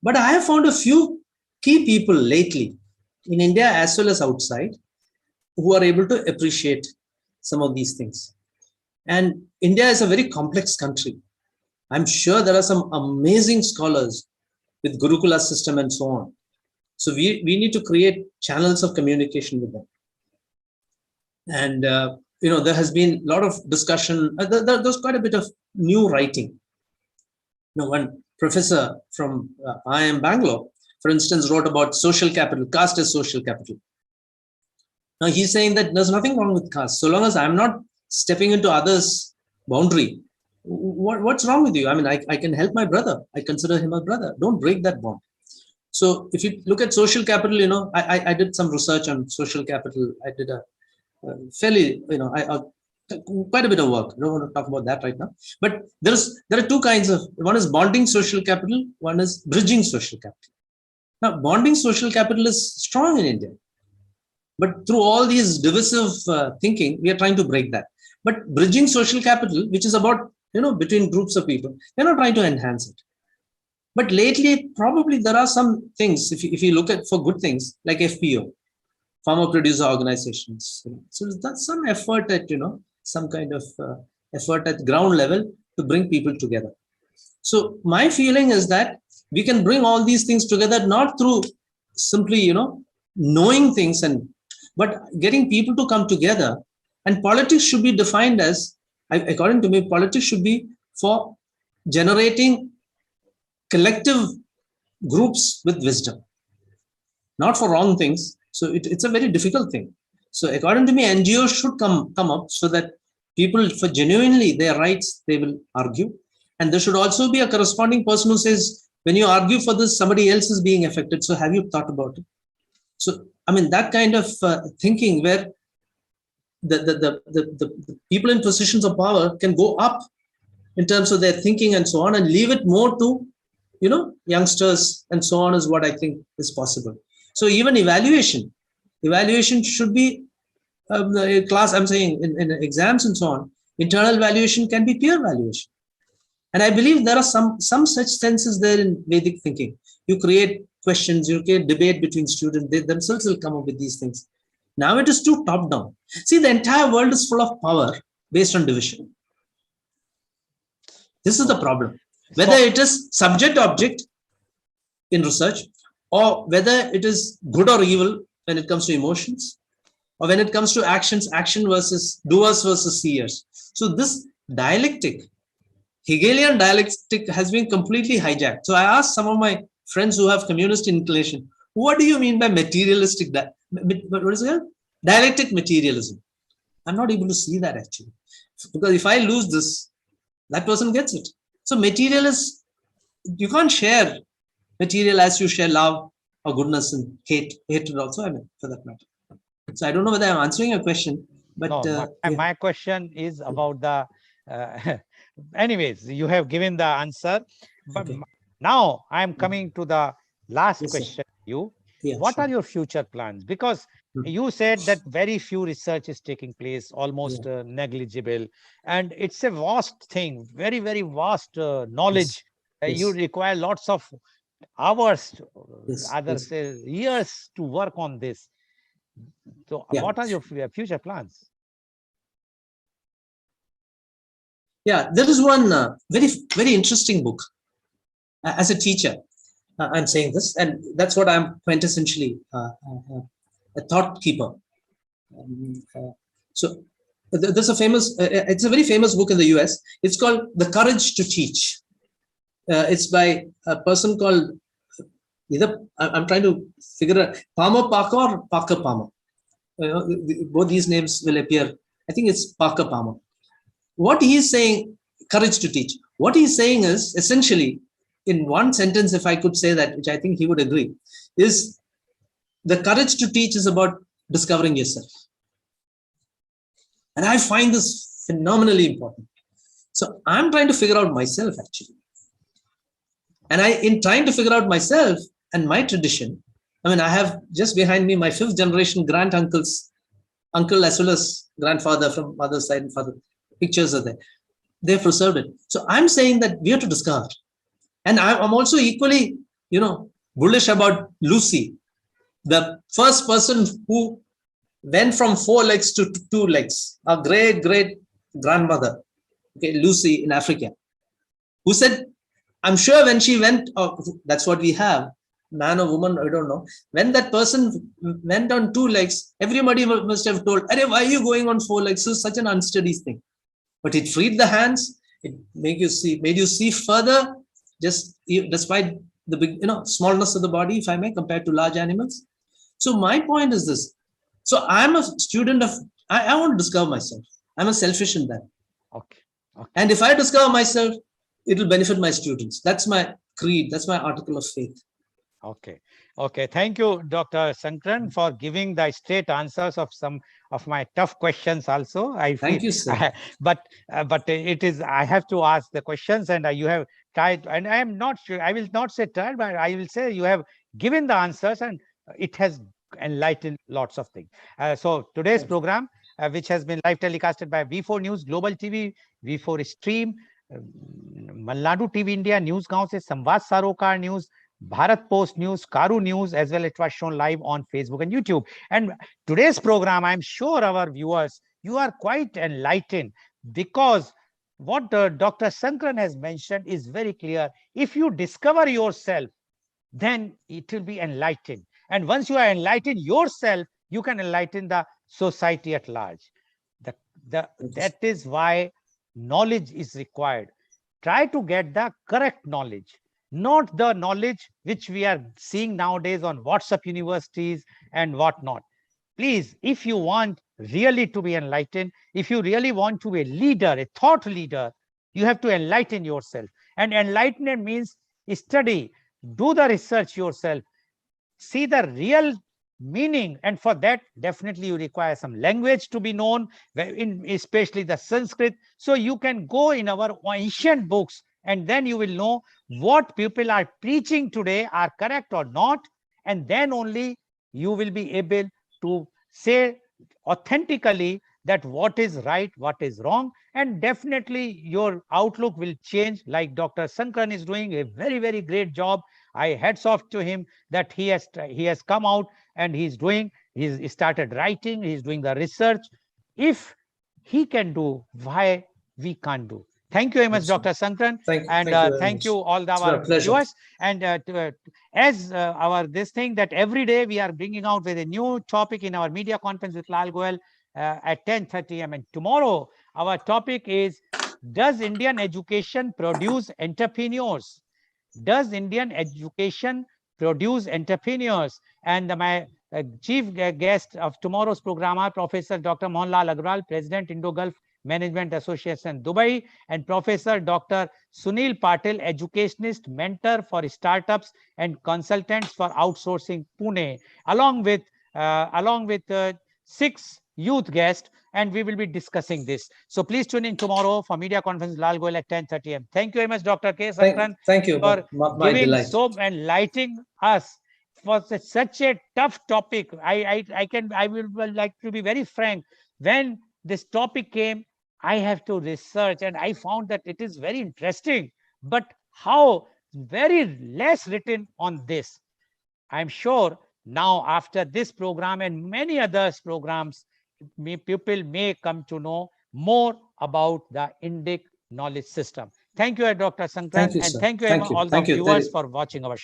But I have found a few key people lately in India as well as outside who are able to appreciate some of these things. And India is a very complex country. I'm sure there are some amazing scholars with Gurukula system and so on. So we need to create channels of communication with them. And, there has been a lot of discussion. There's quite a bit of new writing. One professor from IIM Bangalore, for instance, wrote about social capital, caste as social capital. Now he's saying that there's nothing wrong with caste. So long as I'm not stepping into others' boundary, what's wrong with you? I mean, I can help my brother. I consider him a brother. Don't break that bond. So if you look at social capital, I did some research on social capital. I did a fairly, quite a bit of work. I don't want to talk about that right now. But there are two kinds of, one is bonding social capital, one is bridging social capital. Now, bonding social capital is strong in India. But through all these divisive thinking, we are trying to break that. But bridging social capital, which is about, between groups of people, we're not trying to enhance it. But lately, probably there are some things, if you look at for good things, like FPO, farmer producer organizations. So that's some effort at, some kind of effort at ground level to bring people together. So my feeling is that we can bring all these things together, not through simply, knowing things, but getting people to come together. And politics should be defined as, according to me, politics should be for generating collective groups with wisdom, not for wrong things. So it's a very difficult thing. So according to me, NGOs should come up so that people, for genuinely their rights, they will argue. And there should also be a corresponding person who says, when you argue for this, somebody else is being affected. So have you thought about it? So, I mean, that kind of thinking where the people in positions of power can go up, in terms of their thinking and so on, and leave it more to, youngsters and so on, is what I think is possible. So even evaluation should be class. I'm saying in exams and so on, internal evaluation can be peer evaluation. And I believe there are some such senses there in Vedic thinking. You create questions, you create debate between students, they themselves will come up with these things. Now it is too top down. See, the entire world is full of power based on division. This is the problem. Whether it is subject object in research, or whether it is good or evil when it comes to emotions, or when it comes to actions, action versus doers versus seers. So this dialectic, Hegelian dialectic, has been completely hijacked. So I asked some of my friends who have communist inclination, what do you mean by materialistic, what is it? Dialectic materialism? I'm not able to see that actually. Because if I lose this, that person gets it. So material is, you can't share material as you share love or goodness and hatred also, I mean, for that matter. So I don't know whether I'm answering your question, but no, my question is about the anyways, you have given the answer, but okay. Now I am coming to the last Yes, question. You, yeah, what sure. are your future plans? Because you said that very few research is taking place, almost negligible, and it's a vast thing, very, very vast knowledge. You Yes. require lots of hours, Yes. others Yes. say years to work on this. So, Yeah. what are your future plans? Yeah. There is one very, very interesting book. As a teacher, I'm saying this, and that's what I'm quintessentially a thought keeper. So there's a famous, it's a very famous book in the US. It's called The Courage to Teach. It's by a person called, either I'm trying to figure out, Palmer Parker or Parker Palmer. Both these names will appear. I think it's Parker Palmer. What he's saying, courage to teach. What he's saying is essentially, in one sentence, if I could say that, which I think he would agree, is the courage to teach is about discovering yourself. And I find this phenomenally important. So I'm trying to figure out myself actually. And in trying to figure out myself and my tradition, I mean, I have just behind me my 5th generation grand uncles, uncle as well as grandfather from mother's side and father. Pictures are there. They've preserved it. So I'm saying that we have to discover. And I'm also equally, bullish about Lucy, the first person who went from 4 legs to 2 legs, our great grandmother, okay, Lucy in Africa, who said, I'm sure when she went, that's what we have, man or woman, I don't know. When that person went on 2 legs, everybody must have told, why are you going on 4 legs? So such an unsteady thing. But it freed the hands. It made you see further, just despite the big, smallness of the body, if I may, compared to large animals. So my point is this. So I'm a student of, I want to discover myself. I'm a selfish in that. Okay. And if I discover myself, it will benefit my students. That's my creed. That's my article of faith. Okay. Thank you, Dr. Sankran, for giving the straight answers of some of my tough questions also. I feel, thank you, sir. But it is, I have to ask the questions, and you have tried, and I am not sure, I will not say tried, but I will say you have given the answers, and it has enlightened lots of things. So today's program, which has been live telecasted by V4 News, Global TV, V4 Stream, Malnadu TV India, News Gaon se Samvad Sarokar News, Bharat Post News, Karu News, as well. It was shown live on Facebook and YouTube. And today's program, I'm sure our viewers, you are quite enlightened, because what Dr. Sankran has mentioned is very clear. If you discover yourself, then it will be enlightened. And once you are enlightened yourself, you can enlighten the society at large. That is why knowledge is required. Try to get the correct knowledge, not the knowledge which we are seeing nowadays on WhatsApp universities and whatnot. Please, if you want really to be enlightened, if you really want to be a leader, a thought leader, you have to enlighten yourself. And enlightenment means study, do the research yourself, see the real meaning, and for that definitely you require some language to be known, especially the Sanskrit. So you can go in our ancient books, and then you will know what people are preaching today are correct or not, and then only you will be able to say authentically that what is right, what is wrong, and definitely your outlook will change, like Dr. Sankran is doing a very, very great job. I hats off to him that he has come out and he's started writing, he's doing the research. If he can do, why we can't do? Thank you very much, Dr. Sankran, and Thank you very thank much. you all It's our been a pleasure. viewers. And as our this thing that every day we are bringing out with a new topic in our media conference with Lal Goel at 10:30 a.m. And tomorrow our topic is, does Indian education produce entrepreneurs? Does Indian education produce entrepreneurs? And my chief guest of tomorrow's program are Professor Dr. Mohanlal Agrawal, President Indo-Gulf Management Association Dubai, and Professor Dr. Sunil Patil, educationist, mentor for startups and consultants for outsourcing Pune, along with 6 youth guests, and we will be discussing this. So please tune in tomorrow for media conference Lal Goel at 10:30 a.m. Thank you very much, Dr. K. Sankran, Thank you. for My giving delight. so and lighting us for such a tough topic. I will like to be very frank. When this topic came, I have to research, and I found that it is very interesting. But how very less written on this. I'm sure now after this program and many others programs, people may come to know more about the Indic knowledge system. Thank you, Dr. Thank Sankran, you, and sir. thank you Thank you. all the Thank you. viewers for watching our show.